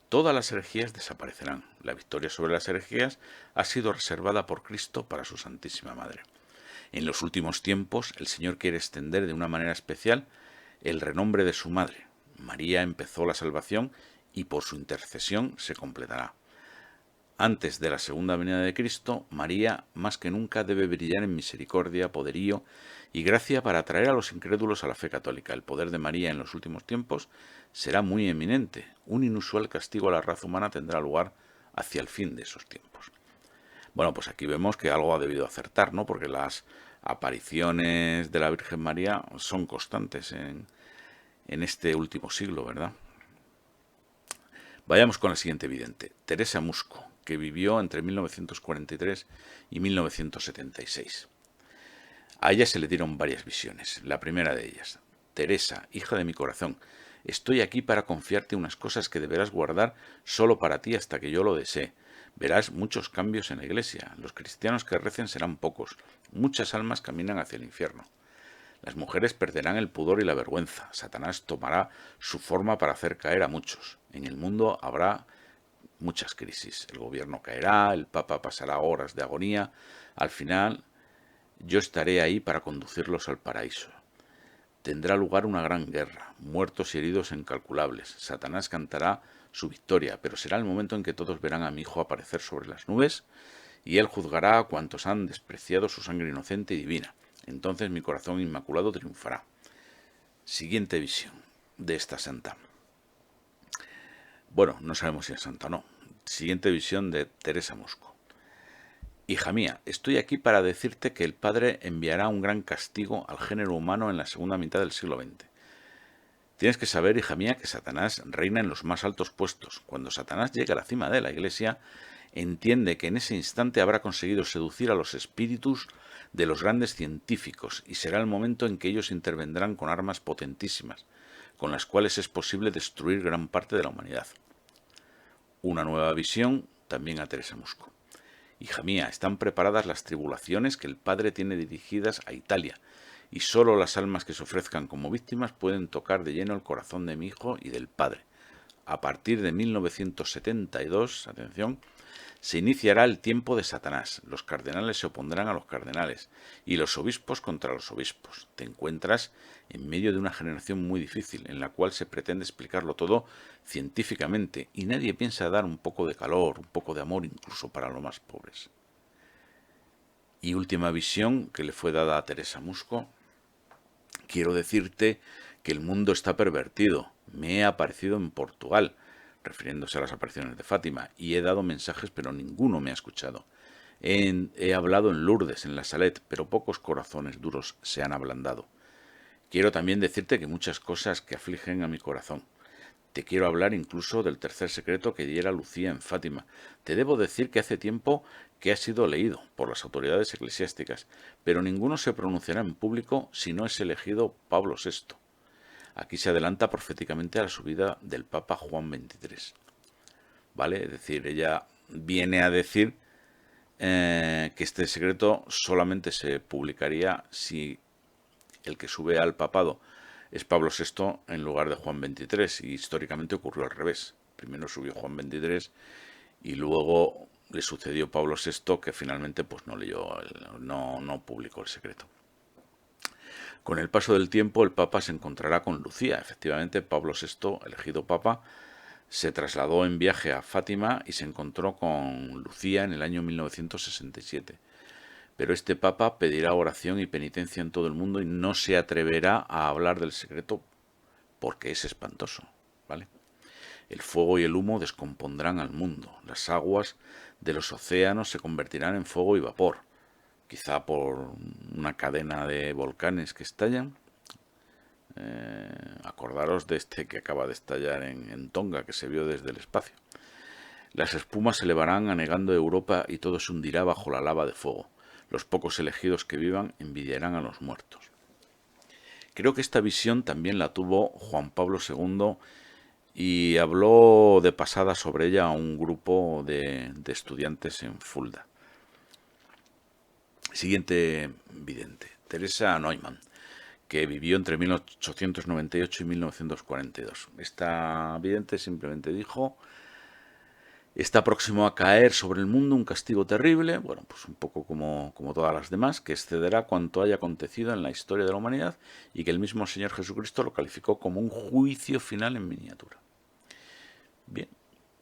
todas las herejías desaparecerán. La victoria sobre las herejías ha sido reservada por Cristo para su Santísima Madre. En los últimos tiempos, el Señor quiere extender de una manera especial el renombre de su Madre. María empezó la salvación y por su intercesión se completará. Antes de la segunda venida de Cristo, María más que nunca debe brillar en misericordia, poderío y gracia para atraer a los incrédulos a la fe católica. El poder de María en los últimos tiempos será muy eminente. Un inusual castigo a la raza humana tendrá lugar hacia el fin de esos tiempos. Bueno, pues aquí vemos que algo ha debido acertar, ¿no? Porque las apariciones de la Virgen María son constantes en este último siglo, ¿verdad? Vayamos con la siguiente vidente, Teresa Musco, que vivió entre 1943 y 1976. A ella se le dieron varias visiones. La primera de ellas: Teresa, hija de mi corazón, estoy aquí para confiarte unas cosas que deberás guardar solo para ti hasta que yo lo desee. Verás muchos cambios en la iglesia. Los cristianos que recen serán pocos. Muchas almas caminan hacia el infierno. Las mujeres perderán el pudor y la vergüenza. Satanás tomará su forma para hacer caer a muchos. En el mundo habrá muchas crisis. El gobierno caerá, el Papa pasará horas de agonía. Al final, yo estaré ahí para conducirlos al paraíso. Tendrá lugar una gran guerra, muertos y heridos incalculables. Satanás cantará su victoria, pero será el momento en que todos verán a mi Hijo aparecer sobre las nubes, y él juzgará a cuantos han despreciado su sangre inocente y divina. Entonces mi corazón inmaculado triunfará. Siguiente visión de esta santa. Bueno, no sabemos si es santa o no. Siguiente visión de Teresa Musco. Hija mía, estoy aquí para decirte que el Padre enviará un gran castigo al género humano en la segunda mitad del siglo XX. Tienes que saber, hija mía, que Satanás reina en los más altos puestos. Cuando Satanás llega a la cima de la iglesia, entiende que en ese instante habrá conseguido seducir a los espíritus de los grandes científicos y será el momento en que ellos intervendrán con armas potentísimas, con las cuales es posible destruir gran parte de la humanidad. Una nueva visión también a Teresa Musco. Hija mía, están preparadas las tribulaciones que el Padre tiene dirigidas a Italia, y sólo las almas que se ofrezcan como víctimas pueden tocar de lleno el corazón de mi Hijo y del Padre. A partir de 1972, atención, se iniciará el tiempo de Satanás. Los cardenales se opondrán a los cardenales y los obispos contra los obispos. Te encuentras en medio de una generación muy difícil, en la cual se pretende explicarlo todo científicamente y nadie piensa dar un poco de calor, un poco de amor incluso para los más pobres. Y última visión que le fue dada a Teresa Musco. Quiero decirte que el mundo está pervertido. Me he aparecido en Portugal, refiriéndose a las apariciones de Fátima, y he dado mensajes, pero ninguno me ha escuchado. He hablado en Lourdes, en la Salet, pero pocos corazones duros se han ablandado. Quiero también decirte que muchas cosas que afligen a mi corazón. Te quiero hablar incluso del tercer secreto que diera Lucía en Fátima. Te debo decir que hace tiempo que ha sido leído por las autoridades eclesiásticas, pero ninguno se pronunciará en público si no es elegido Pablo VI. Aquí se adelanta proféticamente a la subida del Papa Juan XXIII. ¿Vale? Es decir, ella viene a decir que este secreto solamente se publicaría si el que sube al papado es Pablo VI en lugar de Juan XXIII, y históricamente ocurrió al revés. Primero subió Juan XXIII y luego le sucedió Pablo VI, que finalmente pues no publicó el secreto. Con el paso del tiempo el Papa se encontrará con Lucía. Efectivamente, Pablo VI, elegido Papa, se trasladó en viaje a Fátima y se encontró con Lucía en el año 1967. Pero este Papa pedirá oración y penitencia en todo el mundo y no se atreverá a hablar del secreto porque es espantoso, ¿vale? El fuego y el humo descompondrán al mundo. Las aguas de los océanos se convertirán en fuego y vapor, quizá por una cadena de volcanes que estallan. Acordaros de este que acaba de estallar en Tonga, que se vio desde el espacio. Las espumas se elevarán anegando Europa y todo se hundirá bajo la lava de fuego. Los pocos elegidos que vivan envidiarán a los muertos. Creo que esta visión también la tuvo Juan Pablo II y habló de pasada sobre ella a un grupo de estudiantes en Fulda. Siguiente vidente, Teresa Neumann, que vivió entre 1898 y 1942. Esta vidente simplemente dijo: está próximo a caer sobre el mundo un castigo terrible, bueno, pues un poco como todas las demás, que excederá cuanto haya acontecido en la historia de la humanidad, y que el mismo Señor Jesucristo lo calificó como un juicio final en miniatura. Bien,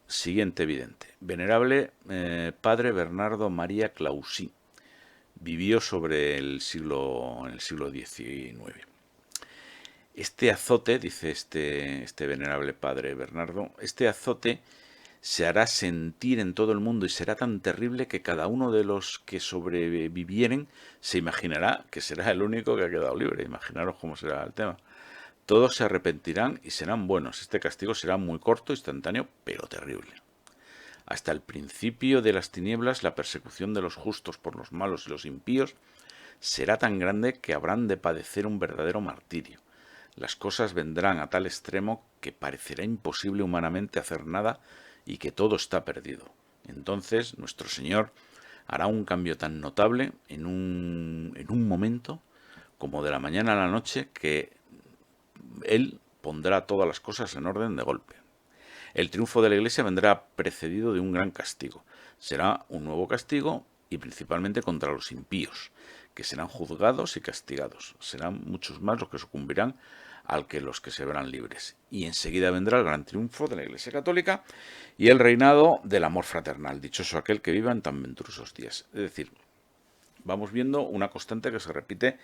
siguiente vidente, venerable padre Bernardo María Clausí, vivió en el siglo XIX. Este azote, dice este venerable padre Bernardo, este azote se hará sentir en todo el mundo y será tan terrible que cada uno de los que sobrevivieren se imaginará que será el único que ha quedado libre. Imaginaros cómo será el tema. Todos se arrepentirán y serán buenos. Este castigo será muy corto, instantáneo, pero terrible. Hasta el principio de las tinieblas, la persecución de los justos por los malos y los impíos será tan grande que habrán de padecer un verdadero martirio. Las cosas vendrán a tal extremo que parecerá imposible humanamente hacer nada y que todo está perdido. Entonces nuestro Señor hará un cambio tan notable en un momento, como de la mañana a la noche, que Él pondrá todas las cosas en orden de golpe. El triunfo de la Iglesia vendrá precedido de un gran castigo. Será un nuevo castigo, y principalmente contra los impíos, que serán juzgados y castigados. Serán muchos más los que sucumbirán al que los que se verán libres. Y enseguida vendrá el gran triunfo de la Iglesia Católica y el reinado del amor fraternal. Dichoso aquel que viva en tan venturosos días. Es decir, vamos viendo una constante que se repite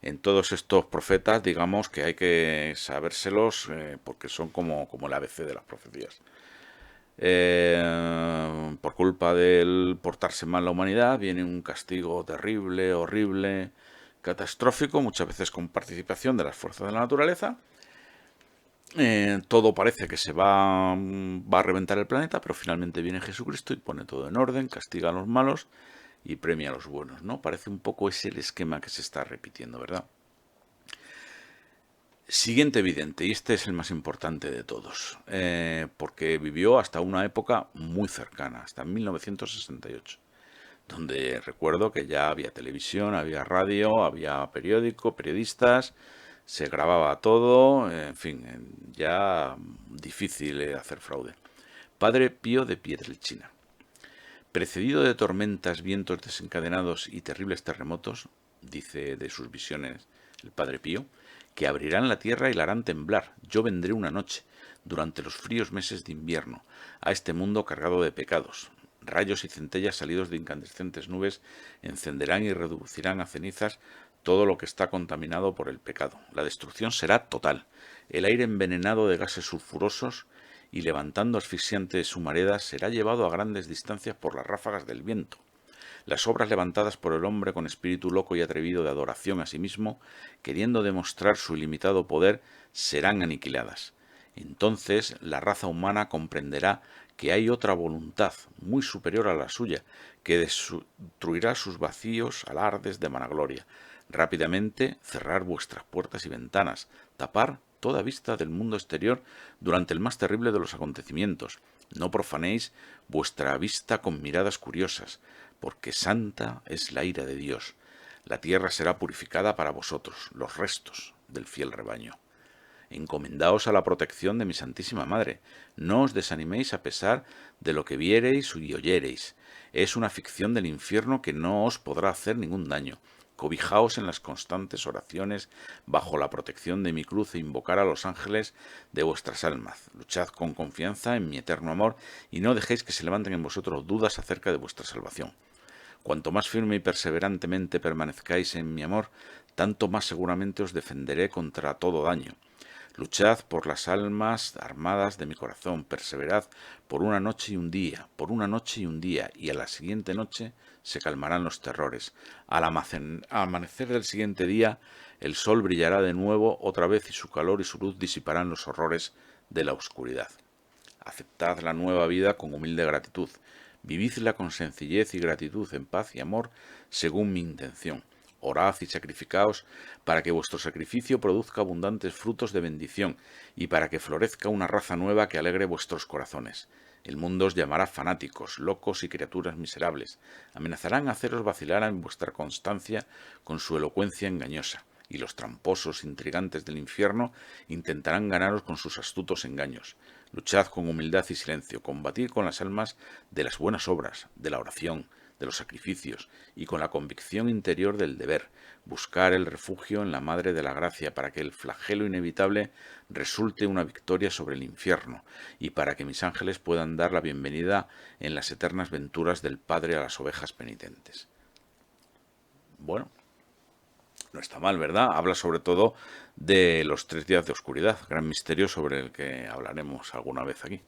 en todos estos profetas, digamos, que hay que sabérselos porque son como el ABC de las profecías. Por culpa del portarse mal la humanidad viene un castigo terrible, horrible, catastrófico, muchas veces con participación de las fuerzas de la naturaleza. Todo parece que se va a reventar el planeta, pero finalmente viene Jesucristo y pone todo en orden, castiga a los malos y premia a los buenos, ¿no? Parece un poco ese el esquema que se está repitiendo, ¿verdad? Siguiente vidente, y este es el más importante de todos, porque vivió hasta una época muy cercana, hasta 1968, donde recuerdo que ya había televisión, había radio, había periódico, periodistas, se grababa todo, en fin, ya difícil hacer fraude. Padre Pío de Pietrelcina. Precedido de tormentas, vientos desencadenados y terribles terremotos, dice de sus visiones el Padre Pío, que abrirán la tierra y la harán temblar. Yo vendré una noche, durante los fríos meses de invierno, a este mundo cargado de pecados. Rayos y centellas salidos de incandescentes nubes encenderán y reducirán a cenizas todo lo que está contaminado por el pecado. La destrucción será total. El aire envenenado de gases sulfurosos y levantando asfixiantes humaredas será llevado a grandes distancias por las ráfagas del viento. Las obras levantadas por el hombre con espíritu loco y atrevido de adoración a sí mismo, queriendo demostrar su ilimitado poder, serán aniquiladas. Entonces la raza humana comprenderá que hay otra voluntad, muy superior a la suya, que destruirá sus vacíos alardes de vanagloria. Rápidamente cerrar vuestras puertas y ventanas, tapar toda vista del mundo exterior durante el más terrible de los acontecimientos. No profanéis vuestra vista con miradas curiosas, porque santa es la ira de Dios. La tierra será purificada para vosotros, los restos del fiel rebaño. Encomendaos a la protección de mi Santísima Madre. No os desaniméis a pesar de lo que viereis y oyereis. Es una ficción del infierno que no os podrá hacer ningún daño. Cobijaos en las constantes oraciones bajo la protección de mi cruz e invocar a los ángeles de vuestras almas. Luchad con confianza en mi eterno amor y no dejéis que se levanten en vosotros dudas acerca de vuestra salvación. Cuanto más firme y perseverantemente permanezcáis en mi amor, tanto más seguramente os defenderé contra todo daño. Luchad por las almas armadas de mi corazón, perseverad por una noche y un día, por una noche y un día, y a la siguiente noche se calmarán los terrores. Al amanecer del siguiente día, el sol brillará de nuevo otra vez y su calor y su luz disiparán los horrores de la oscuridad. Aceptad la nueva vida con humilde gratitud. Vividla con sencillez y gratitud, en paz y amor, según mi intención. Orad y sacrificaos para que vuestro sacrificio produzca abundantes frutos de bendición y para que florezca una raza nueva que alegre vuestros corazones. El mundo os llamará fanáticos, locos y criaturas miserables. Amenazarán haceros vacilar en vuestra constancia con su elocuencia engañosa, y los tramposos intrigantes del infierno intentarán ganaros con sus astutos engaños. Luchad con humildad y silencio, combatid con las almas de las buenas obras, de la oración, de los sacrificios, y con la convicción interior del deber, buscar el refugio en la Madre de la Gracia para que el flagelo inevitable resulte una victoria sobre el infierno, y para que mis ángeles puedan dar la bienvenida en las eternas venturas del Padre a las ovejas penitentes. Bueno, no está mal, ¿verdad? Habla sobre todo de los 3 días de oscuridad, gran misterio sobre el que hablaremos alguna vez aquí.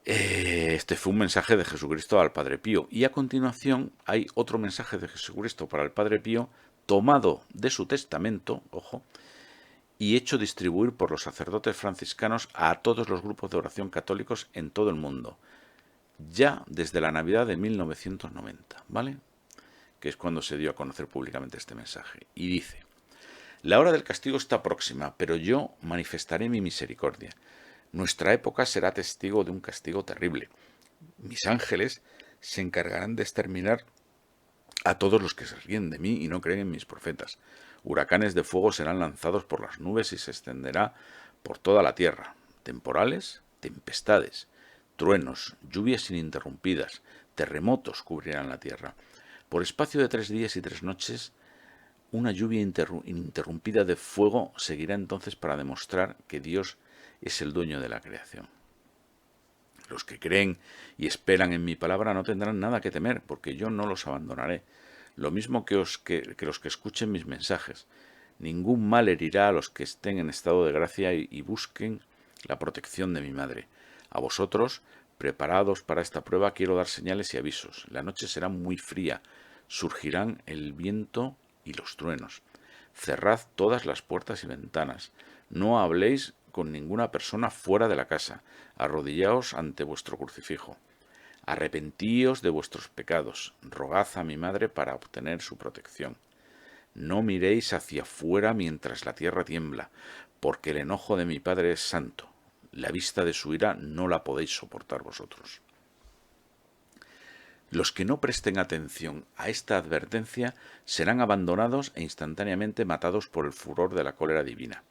Este fue un mensaje de Jesucristo al Padre Pío. Y a continuación hay otro mensaje de Jesucristo para el Padre Pío, tomado de su testamento, ojo, y hecho distribuir por los sacerdotes franciscanos a todos los grupos de oración católicos en todo el mundo, ya desde la Navidad de 1990, ¿vale? Que es cuando se dio a conocer públicamente este mensaje. Y dice: la hora del castigo está próxima, pero yo manifestaré mi misericordia. Nuestra época será testigo de un castigo terrible. Mis ángeles se encargarán de exterminar a todos los que se ríen de mí y no creen en mis profetas. Huracanes de fuego serán lanzados por las nubes y se extenderá por toda la tierra. Temporales, tempestades, truenos, lluvias ininterrumpidas, terremotos cubrirán la tierra. Por espacio de 3 días y 3 noches, una lluvia ininterrumpida de fuego seguirá entonces para demostrar que Dios es el dueño de la creación. Los que creen y esperan en mi palabra no tendrán nada que temer, porque yo no los abandonaré. Lo mismo que los que escuchen mis mensajes. Ningún mal herirá a los que estén en estado de gracia y busquen la protección de mi madre. A vosotros, preparados para esta prueba, quiero dar señales y avisos. La noche será muy fría, surgirán el viento y los truenos. Cerrad todas las puertas y ventanas. No habléis con ninguna persona fuera de la casa. Arrodillaos ante vuestro crucifijo. Arrepentíos de vuestros pecados. Rogad a mi madre para obtener su protección. No miréis hacia fuera mientras la tierra tiembla, porque el enojo de mi Padre es santo. La vista de su ira no la podéis soportar vosotros. Los que no presten atención a esta advertencia serán abandonados e instantáneamente matados por el furor de la cólera divina.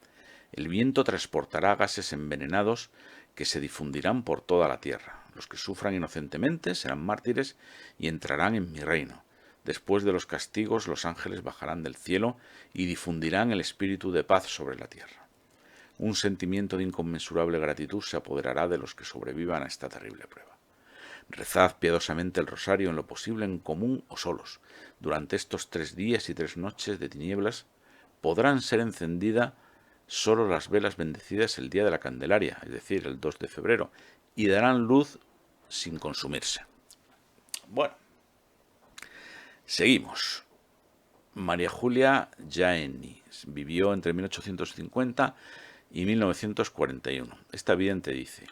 El viento transportará gases envenenados que se difundirán por toda la tierra. Los que sufran inocentemente serán mártires y entrarán en mi reino. Después de los castigos, los ángeles bajarán del cielo y difundirán el espíritu de paz sobre la tierra. Un sentimiento de inconmensurable gratitud se apoderará de los que sobrevivan a esta terrible prueba. Rezad piadosamente el rosario en lo posible en común o solos. Durante estos 3 días y 3 noches de tinieblas podrán ser encendidas solo las velas bendecidas el día de la Candelaria, es decir, el 2 de febrero, y darán luz sin consumirse. Bueno, seguimos. María Julia Jaeni vivió entre 1850 y 1941. Esta vidente dice: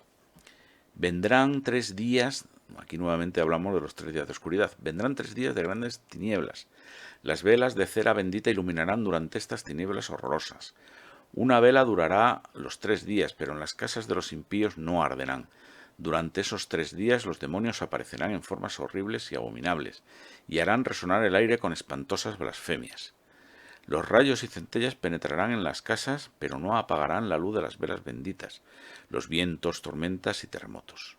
vendrán 3 días, aquí nuevamente hablamos de los 3 días de oscuridad, vendrán 3 días de grandes tinieblas. Las velas de cera bendita iluminarán durante estas tinieblas horrorosas. Una vela durará los 3 días, pero en las casas de los impíos no arderán. Durante esos 3 días los demonios aparecerán en formas horribles y abominables, y harán resonar el aire con espantosas blasfemias. Los rayos y centellas penetrarán en las casas, pero no apagarán la luz de las velas benditas, los vientos, tormentas y terremotos.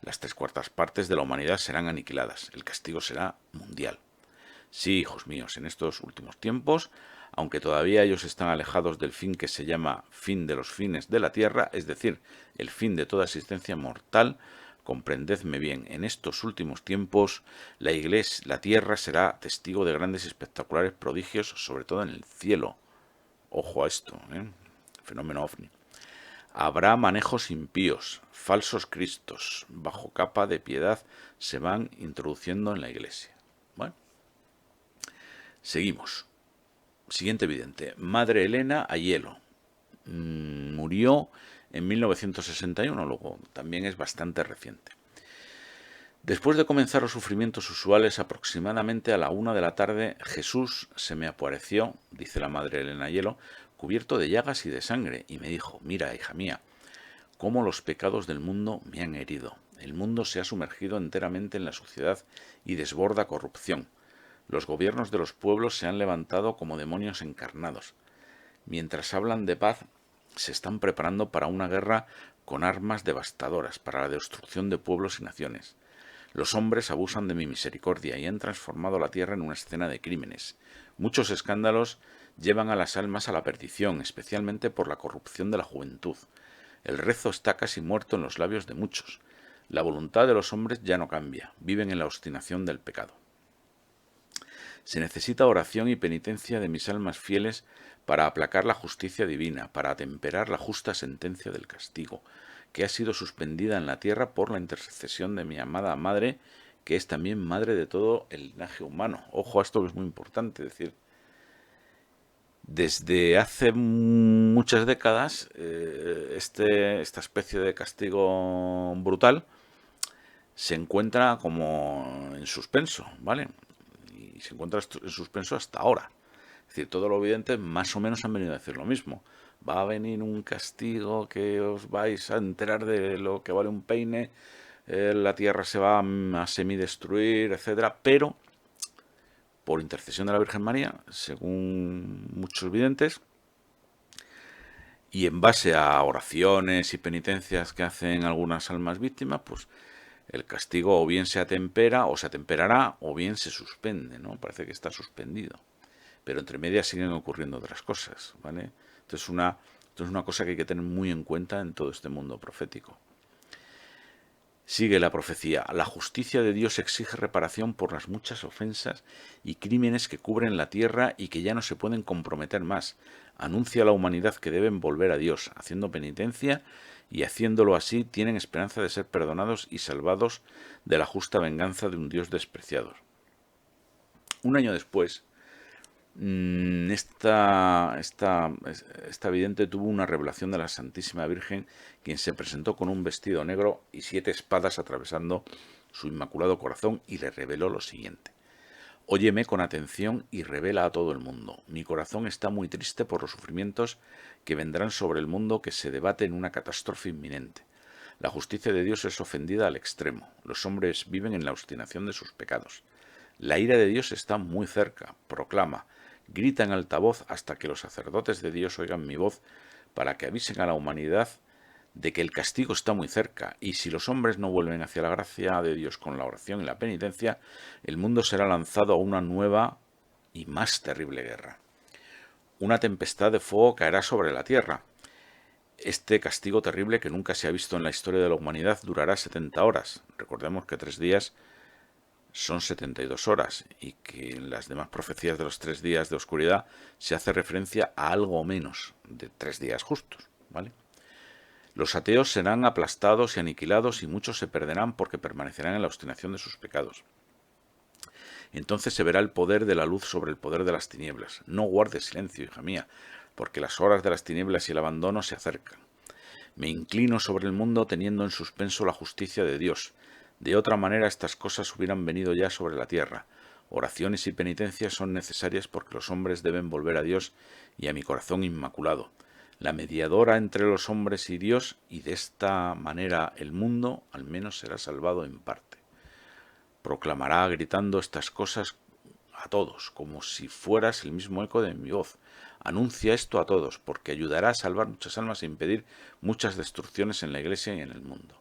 Las 3/4 partes de la humanidad serán aniquiladas. El castigo será mundial. Sí, hijos míos, en estos últimos tiempos, aunque todavía ellos están alejados del fin que se llama fin de los fines de la tierra, es decir, el fin de toda existencia mortal, comprendedme bien, en estos últimos tiempos la Iglesia, la tierra será testigo de grandes y espectaculares prodigios, sobre todo en el cielo. Ojo a esto, fenómeno ovni. Habrá manejos impíos, falsos cristos, bajo capa de piedad se van introduciendo en la Iglesia. Bueno, seguimos. Siguiente vidente, Madre Elena Aiello. Murió en 1961, luego también es bastante reciente. Después de comenzar los sufrimientos usuales, aproximadamente a la 1 de la tarde, Jesús se me apareció, dice la Madre Elena Aiello, cubierto de llagas y de sangre, y me dijo: mira, hija mía, cómo los pecados del mundo me han herido. El mundo se ha sumergido enteramente en la suciedad y desborda corrupción. Los gobiernos de los pueblos se han levantado como demonios encarnados. Mientras hablan de paz, se están preparando para una guerra con armas devastadoras, para la destrucción de pueblos y naciones. Los hombres abusan de mi misericordia y han transformado la tierra en una escena de crímenes. Muchos escándalos llevan a las almas a la perdición, especialmente por la corrupción de la juventud. El rezo está casi muerto en los labios de muchos. La voluntad de los hombres ya no cambia, viven en la obstinación del pecado. Se necesita oración y penitencia de mis almas fieles para aplacar la justicia divina, para atemperar la justa sentencia del castigo, que ha sido suspendida en la tierra por la intercesión de mi amada Madre, que es también madre de todo el linaje humano. Ojo a esto, que es muy importante, es decir, desde hace muchas décadas esta especie de castigo brutal se encuentra como en suspenso, ¿vale? Y se encuentra en suspenso hasta ahora. Es decir, todos los videntes más o menos han venido a decir lo mismo. Va a venir un castigo que os vais a enterar de lo que vale un peine, la tierra se va a semidestruir, etcétera, pero por intercesión de la Virgen María, según muchos videntes, y en base a oraciones y penitencias que hacen algunas almas víctimas, pues el castigo o bien se atempera o se atemperará o bien se suspende, ¿no? Parece que está suspendido. Pero entre medias siguen ocurriendo otras cosas, ¿vale? Esto es una cosa que hay que tener muy en cuenta en todo este mundo profético. Sigue la profecía. La justicia de Dios exige reparación por las muchas ofensas y crímenes que cubren la tierra y que ya no se pueden comprometer más. Anuncia a la humanidad que deben volver a Dios, haciendo penitencia, y haciéndolo así tienen esperanza de ser perdonados y salvados de la justa venganza de un Dios despreciado. Un año después, esta vidente tuvo una revelación de la Santísima Virgen, quien se presentó con un vestido negro y 7 espadas atravesando su inmaculado corazón, y le reveló lo siguiente: Óyeme con atención y revela a todo el mundo. Mi corazón está muy triste por los sufrimientos que vendrán sobre el mundo, que se debate en una catástrofe inminente. La justicia de Dios es ofendida al extremo. Los hombres viven en la obstinación de sus pecados. La ira de Dios está muy cerca, proclama. Grita en alta voz hasta que los sacerdotes de Dios oigan mi voz, para que avisen a la humanidad de que el castigo está muy cerca, y si los hombres no vuelven hacia la gracia de Dios con la oración y la penitencia, el mundo será lanzado a una nueva y más terrible guerra. Una tempestad de fuego caerá sobre la tierra. Este castigo terrible, que nunca se ha visto en la historia de la humanidad, durará 70 horas. Recordemos que 3 días son 72 horas, y que en las demás profecías de los 3 días de oscuridad se hace referencia a algo menos de 3 días justos, ¿vale? Los ateos serán aplastados y aniquilados, y muchos se perderán porque permanecerán en la obstinación de sus pecados. Entonces se verá el poder de la luz sobre el poder de las tinieblas. No guardes silencio, hija mía, porque las horas de las tinieblas y el abandono se acercan. Me inclino sobre el mundo teniendo en suspenso la justicia de Dios. De otra manera estas cosas hubieran venido ya sobre la tierra. Oraciones y penitencias son necesarias porque los hombres deben volver a Dios y a mi corazón inmaculado, la mediadora entre los hombres y Dios, y de esta manera el mundo al menos será salvado en parte. Proclamará gritando estas cosas a todos, como si fueras el mismo eco de mi voz. Anuncia esto a todos, porque ayudará a salvar muchas almas e impedir muchas destrucciones en la Iglesia y en el mundo.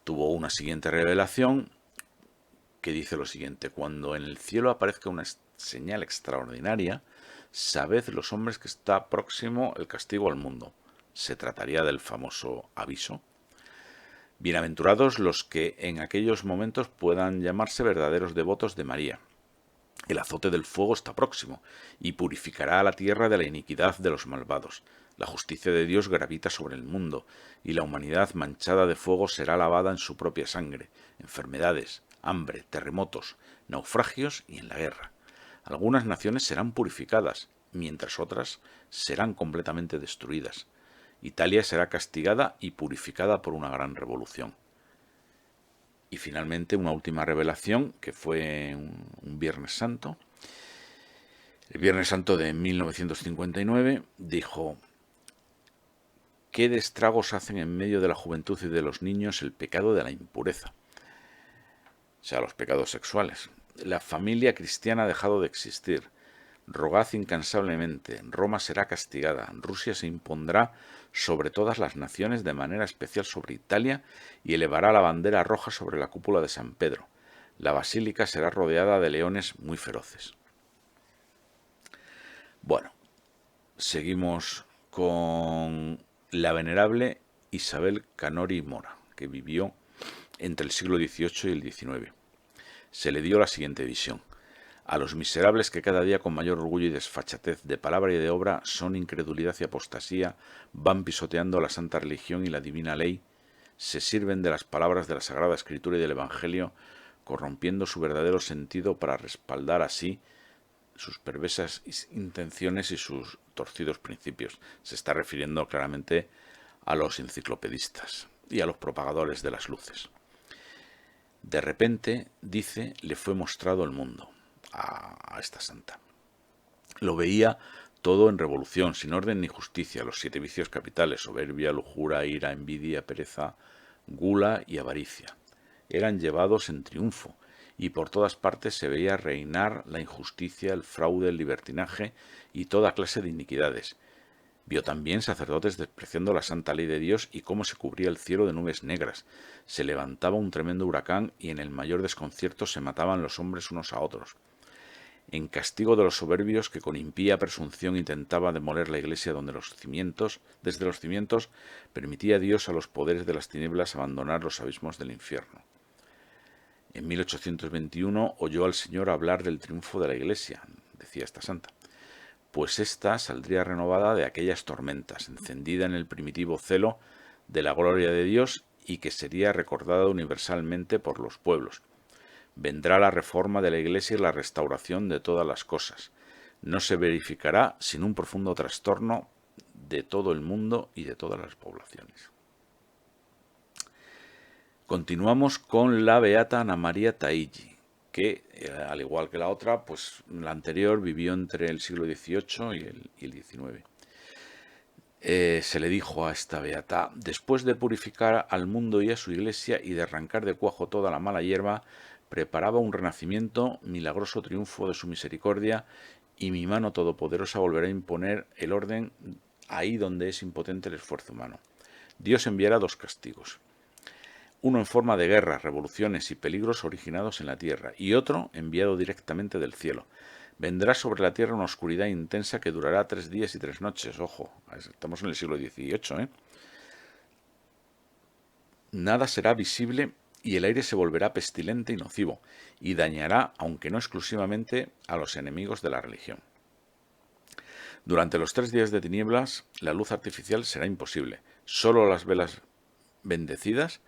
Tuvo una siguiente revelación que dice lo siguiente: cuando en el cielo aparezca una señal extraordinaria, sabed los hombres que está próximo el castigo al mundo. Se trataría del famoso aviso. Bienaventurados los que en aquellos momentos puedan llamarse verdaderos devotos de María. El azote del fuego está próximo, y purificará a la tierra de la iniquidad de los malvados. La justicia de Dios gravita sobre el mundo, y la humanidad manchada de fuego será lavada en su propia sangre, enfermedades, hambre, terremotos, naufragios y en la guerra. Algunas naciones serán purificadas, mientras otras serán completamente destruidas. Italia será castigada y purificada por una gran revolución. Y finalmente una última revelación, que fue un Viernes Santo. El Viernes Santo de 1959 dijo: ¿Qué de estragos hacen en medio de la juventud y de los niños el pecado de la impureza? O sea, los pecados sexuales. La familia cristiana ha dejado de existir. Rogad incansablemente, Roma será castigada, Rusia se impondrá sobre todas las naciones, de manera especial sobre Italia, y elevará la bandera roja sobre la cúpula de San Pedro. La basílica será rodeada de leones muy feroces. Bueno, seguimos con la venerable Isabel Canori Mora, que vivió entre el siglo XVIII y el XIX. Se le dio la siguiente visión. A los miserables que cada día con mayor orgullo y desfachatez de palabra y de obra son incredulidad y apostasía, van pisoteando la santa religión y la divina ley, se sirven de las palabras de la Sagrada Escritura y del Evangelio, corrompiendo su verdadero sentido para respaldar así sus perversas intenciones y sus torcidos principios. Se está refiriendo claramente a los enciclopedistas y a los propagadores de las luces. De repente, dice, le fue mostrado el mundo a esta santa. Lo veía todo en revolución, sin orden ni justicia, los 7 vicios capitales, soberbia, lujuria, ira, envidia, pereza, gula y avaricia. Eran llevados en triunfo, y por todas partes se veía reinar la injusticia, el fraude, el libertinaje y toda clase de iniquidades. Vio también sacerdotes despreciando la santa ley de Dios y cómo se cubría el cielo de nubes negras. Se levantaba un tremendo huracán y en el mayor desconcierto se mataban los hombres unos a otros. En castigo de los soberbios que con impía presunción intentaba demoler la iglesia desde los cimientos, permitía Dios a los poderes de las tinieblas abandonar los abismos del infierno. En 1821 oyó al Señor hablar del triunfo de la iglesia, decía esta santa, pues ésta saldría renovada de aquellas tormentas, encendida en el primitivo celo de la gloria de Dios y que sería recordada universalmente por los pueblos. Vendrá la reforma de la Iglesia y la restauración de todas las cosas. No se verificará sin un profundo trastorno de todo el mundo y de todas las poblaciones. Continuamos con la beata Ana María Taigi, que, al igual que la otra, pues la anterior vivió entre el siglo XVIII y el XIX. Se le dijo a esta beata, después de purificar al mundo y a su iglesia y de arrancar de cuajo toda la mala hierba, preparaba un renacimiento, milagroso triunfo de su misericordia, y mi mano todopoderosa volverá a imponer el orden ahí donde es impotente el esfuerzo humano. Dios enviará 2 castigos. Uno en forma de guerras, revoluciones y peligros originados en la tierra, y otro enviado directamente del cielo. Vendrá sobre la tierra una oscuridad intensa que durará 3 días y 3 noches. Ojo, estamos en el siglo XVIII, ¿eh? Nada será visible y el aire se volverá pestilente y nocivo, y dañará, aunque no exclusivamente, a los enemigos de la religión. Durante los 3 días de tinieblas, la luz artificial será imposible. Solo las velas bendecidas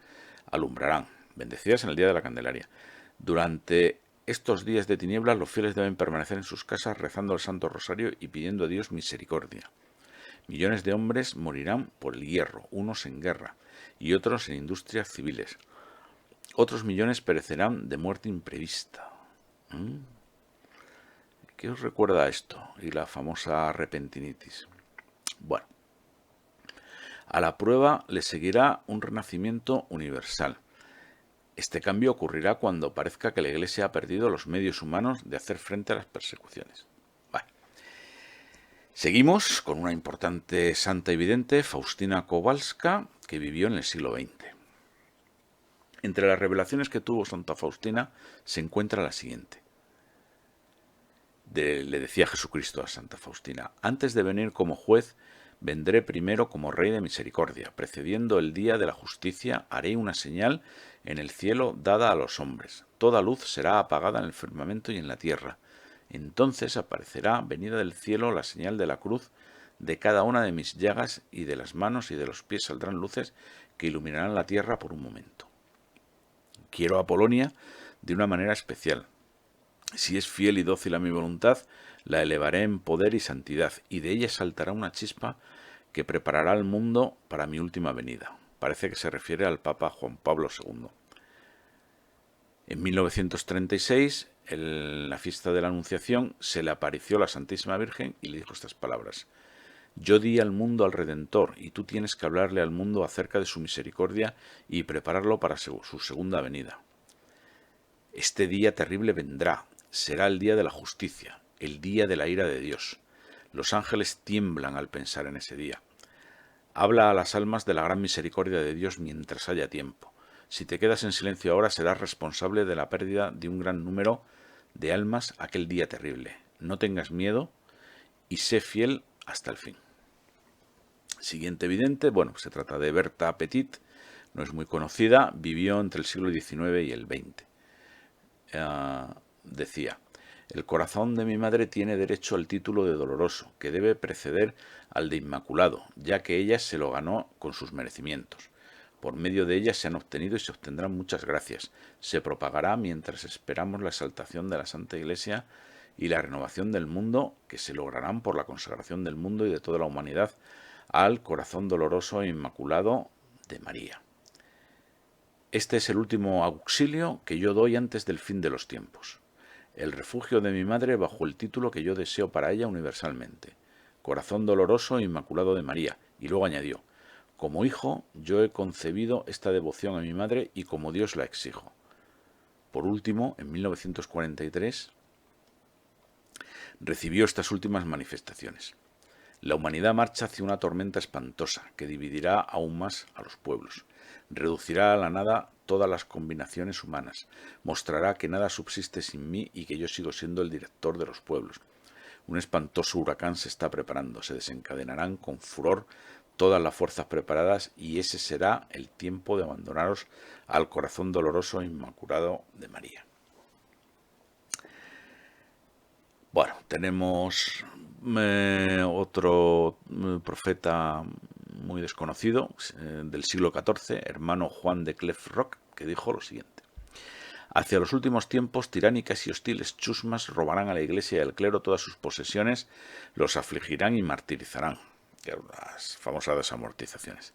alumbrarán, bendecidas en el día de la Candelaria. Durante estos días de tinieblas, los fieles deben permanecer en sus casas rezando el Santo Rosario y pidiendo a Dios misericordia. Millones de hombres morirán por el hierro, unos en guerra y otros en industrias civiles. Otros millones perecerán de muerte imprevista. ¿Qué os recuerda esto? Y la famosa repentinitis. Bueno, a la prueba le seguirá un renacimiento universal. Este cambio ocurrirá cuando parezca que la Iglesia ha perdido los medios humanos de hacer frente a las persecuciones. Bueno. Seguimos con una importante santa y vidente, Faustina Kowalska, que vivió en el siglo XX. Entre las revelaciones que tuvo Santa Faustina se encuentra la siguiente. Le decía Jesucristo a Santa Faustina, antes de venir como juez, vendré primero como Rey de misericordia. Precediendo el día de la justicia, haré una señal en el cielo dada a los hombres. Toda luz será apagada en el firmamento y en la tierra. Entonces aparecerá, venida del cielo, la señal de la cruz. De cada una de mis llagas y de las manos y de los pies saldrán luces que iluminarán la tierra por un momento. Quiero a Polonia de una manera especial. Si es fiel y dócil a mi voluntad, la elevaré en poder y santidad, y de ella saltará una chispa que preparará al mundo para mi última venida. Parece que se refiere al Papa Juan Pablo II. En 1936, en la fiesta de la Anunciación, se le apareció la Santísima Virgen y le dijo estas palabras. Yo di al mundo al Redentor, y tú tienes que hablarle al mundo acerca de su misericordia y prepararlo para su segunda venida. Este día terrible vendrá, será el día de la justicia, el día de la ira de Dios. Los ángeles tiemblan al pensar en ese día. Habla a las almas de la gran misericordia de Dios mientras haya tiempo. Si te quedas en silencio ahora, serás responsable de la pérdida de un gran número de almas aquel día terrible. No tengas miedo y sé fiel hasta el fin. Siguiente vidente, bueno, se trata de Berta Petit, no es muy conocida, vivió entre el siglo XIX y el XX. Decía: el corazón de mi madre tiene derecho al título de doloroso, que debe preceder al de inmaculado, ya que ella se lo ganó con sus merecimientos. Por medio de ella se han obtenido y se obtendrán muchas gracias. Se propagará mientras esperamos la exaltación de la Santa Iglesia y la renovación del mundo, que se lograrán por la consagración del mundo y de toda la humanidad al corazón doloroso e inmaculado de María. Este es el último auxilio que yo doy antes del fin de los tiempos. El refugio de mi madre bajo el título que yo deseo para ella universalmente. Corazón doloroso e inmaculado de María. Y luego añadió: como hijo, yo he concebido esta devoción a mi madre y como Dios la exijo. Por último, en 1943, recibió estas últimas manifestaciones. La humanidad marcha hacia una tormenta espantosa que dividirá aún más a los pueblos. Reducirá a la nada todas las combinaciones humanas. Mostrará que nada subsiste sin mí y que yo sigo siendo el director de los pueblos. Un espantoso huracán se está preparando. Se desencadenarán con furor todas las fuerzas preparadas y ese será el tiempo de abandonaros al corazón doloroso e inmaculado de María. Bueno, tenemos otro profeta muy desconocido del siglo XIV, hermano Juan de Clefroc, que dijo lo siguiente: hacia los últimos tiempos, tiránicas y hostiles chusmas robarán a la Iglesia y al clero todas sus posesiones, los afligirán y martirizarán. Las famosas desamortizaciones.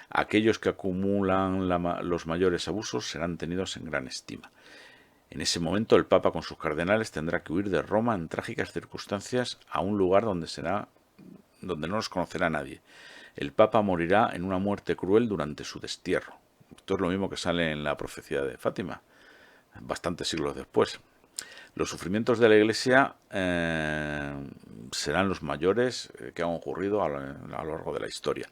Aquellos que acumulan los mayores abusos serán tenidos en gran estima. En ese momento el Papa con sus cardenales tendrá que huir de Roma en trágicas circunstancias a un lugar donde no los conocerá nadie. El Papa morirá en una muerte cruel durante su destierro. Esto es lo mismo que sale en la profecía de Fátima, bastantes siglos después. Los sufrimientos de la Iglesia serán los mayores que han ocurrido a lo largo de la historia.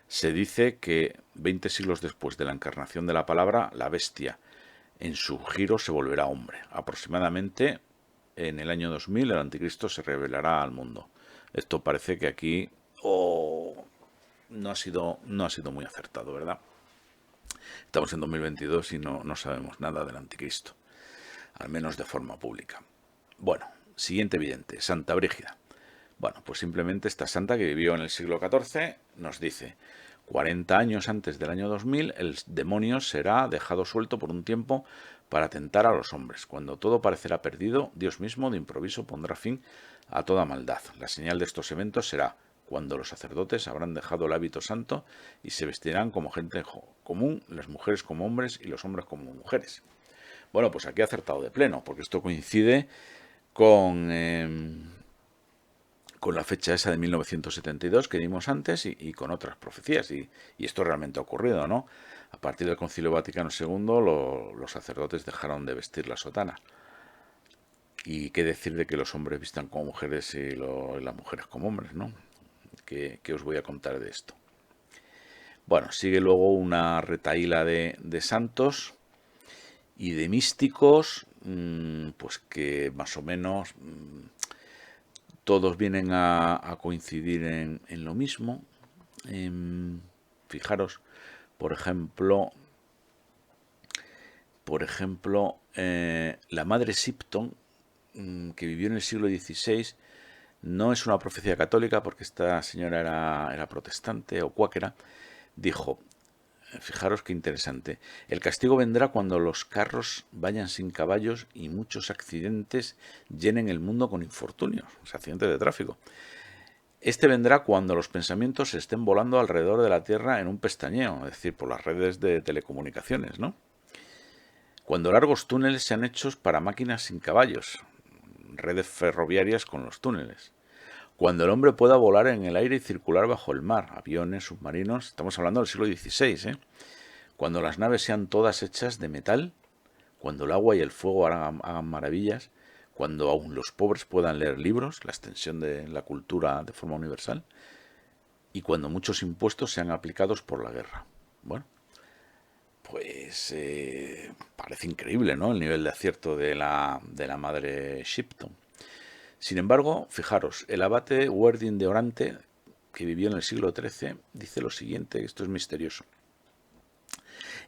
Se dice que 20 siglos después de la encarnación de la palabra, la bestia en su giro se volverá hombre. Aproximadamente en el año 2000 el anticristo se revelará al mundo. Esto parece que aquí no ha sido muy acertado, ¿verdad? Estamos en 2022 y no sabemos nada del anticristo, al menos de forma pública. Bueno, siguiente vidente, Santa Brígida. Bueno, pues simplemente esta santa que vivió en el siglo XIV nos dice: 40 años antes del año 2000, el demonio será dejado suelto por un tiempo para tentar a los hombres. Cuando todo parecerá perdido, Dios mismo de improviso pondrá fin a toda maldad. La señal de estos eventos será cuando los sacerdotes habrán dejado el hábito santo y se vestirán como gente común, las mujeres como hombres y los hombres como mujeres. Bueno, pues aquí ha acertado de pleno, porque esto coincide con la fecha esa de 1972 que dimos antes y con otras profecías. Y esto realmente ha ocurrido, ¿no? A partir del Concilio Vaticano II, los sacerdotes dejaron de vestir la sotana. Y qué decir de que los hombres vistan como mujeres y las mujeres como hombres, ¿no? ¿Qué os voy a contar de esto? Bueno, sigue luego una retahíla de santos y de místicos, pues que más o menos todos vienen a coincidir en lo mismo. Fijaros, por ejemplo, la madre Sipton, que vivió en el siglo XVI, no es una profecía católica porque esta señora era protestante o cuáquera. Dijo, fijaros qué interesante: el castigo vendrá cuando los carros vayan sin caballos y muchos accidentes llenen el mundo con infortunios, accidentes de tráfico. Este vendrá cuando los pensamientos se estén volando alrededor de la Tierra en un pestañeo, es decir, por las redes de telecomunicaciones, ¿no? Cuando largos túneles sean hechos para máquinas sin caballos, redes ferroviarias con los túneles. Cuando el hombre pueda volar en el aire y circular bajo el mar, aviones, submarinos, estamos hablando del siglo XVI, ¿eh? Cuando las naves sean todas hechas de metal, cuando el agua y el fuego hagan maravillas, cuando aún los pobres puedan leer libros, la extensión de la cultura de forma universal, y cuando muchos impuestos sean aplicados por la guerra. Bueno, pues parece increíble, ¿no? El nivel de acierto de la madre Shipton. Sin embargo, fijaros, el abate Werdin de Orante, que vivió en el siglo XIII, dice lo siguiente, esto es misterioso.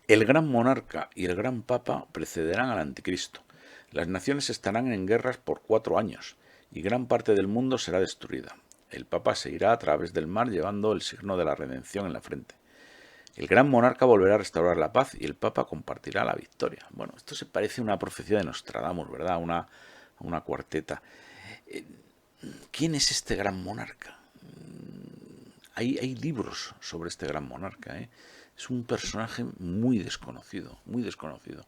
El gran monarca y el gran papa precederán al anticristo. Las naciones estarán en guerras por 4 años, y gran parte del mundo será destruida. El papa se irá a través del mar llevando el signo de la redención en la frente. El gran monarca volverá a restaurar la paz y el papa compartirá la victoria. Bueno, esto se parece a una profecía de Nostradamus, ¿verdad? Una cuarteta. ¿Quién es este gran monarca? Hay libros sobre este gran monarca, ¿eh? Es un personaje muy desconocido, muy desconocido.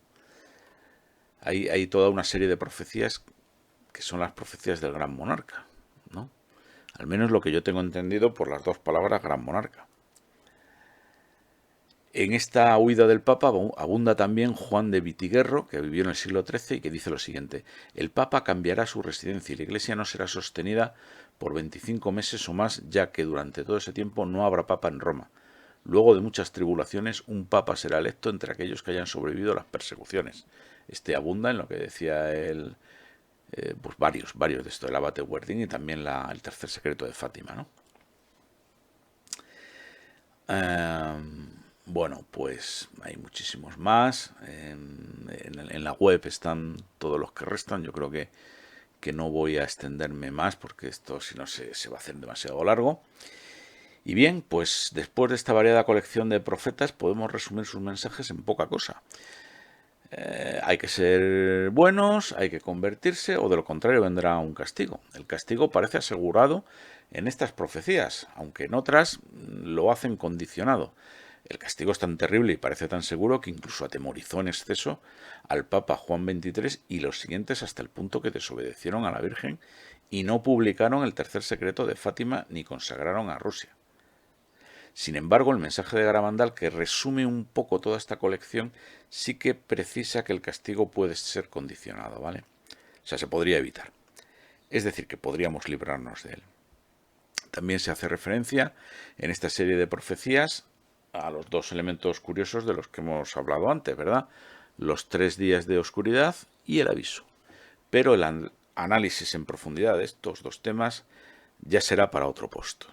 Hay toda una serie de profecías que son las profecías del gran monarca, ¿no? Al menos lo que yo tengo entendido por las dos palabras gran monarca. En esta huida del Papa abunda también Juan de Vitiguerro, que vivió en el siglo XIII y que dice lo siguiente: el Papa cambiará su residencia y la Iglesia no será sostenida por 25 meses o más, ya que durante todo ese tiempo no habrá Papa en Roma. Luego de muchas tribulaciones, un Papa será electo entre aquellos que hayan sobrevivido a las persecuciones. Abunda en lo que decía él, pues varios de esto, el abate Werdin y también el tercer secreto de Fátima, ¿no? Bueno, pues hay muchísimos más. En la web están todos los que restan. Yo creo que no voy a extenderme más porque esto, si no, se va a hacer demasiado largo. Y bien, pues después de esta variada colección de profetas podemos resumir sus mensajes en poca cosa. Hay que ser buenos, hay que convertirse, o de lo contrario vendrá un castigo. El castigo parece asegurado en estas profecías, aunque en otras lo hacen condicionado. El castigo es tan terrible y parece tan seguro que incluso atemorizó en exceso al Papa Juan XXIII y los siguientes hasta el punto que desobedecieron a la Virgen y no publicaron el tercer secreto de Fátima ni consagraron a Rusia. Sin embargo, el mensaje de Garabandal, que resume un poco toda esta colección, sí que precisa que el castigo puede ser condicionado, ¿vale? O sea, se podría evitar. Es decir, que podríamos librarnos de él. También se hace referencia en esta serie de profecías a los dos elementos curiosos de los que hemos hablado antes, ¿verdad? Los 3 días de oscuridad y el aviso. Pero el análisis en profundidad de estos dos temas ya será para otro post.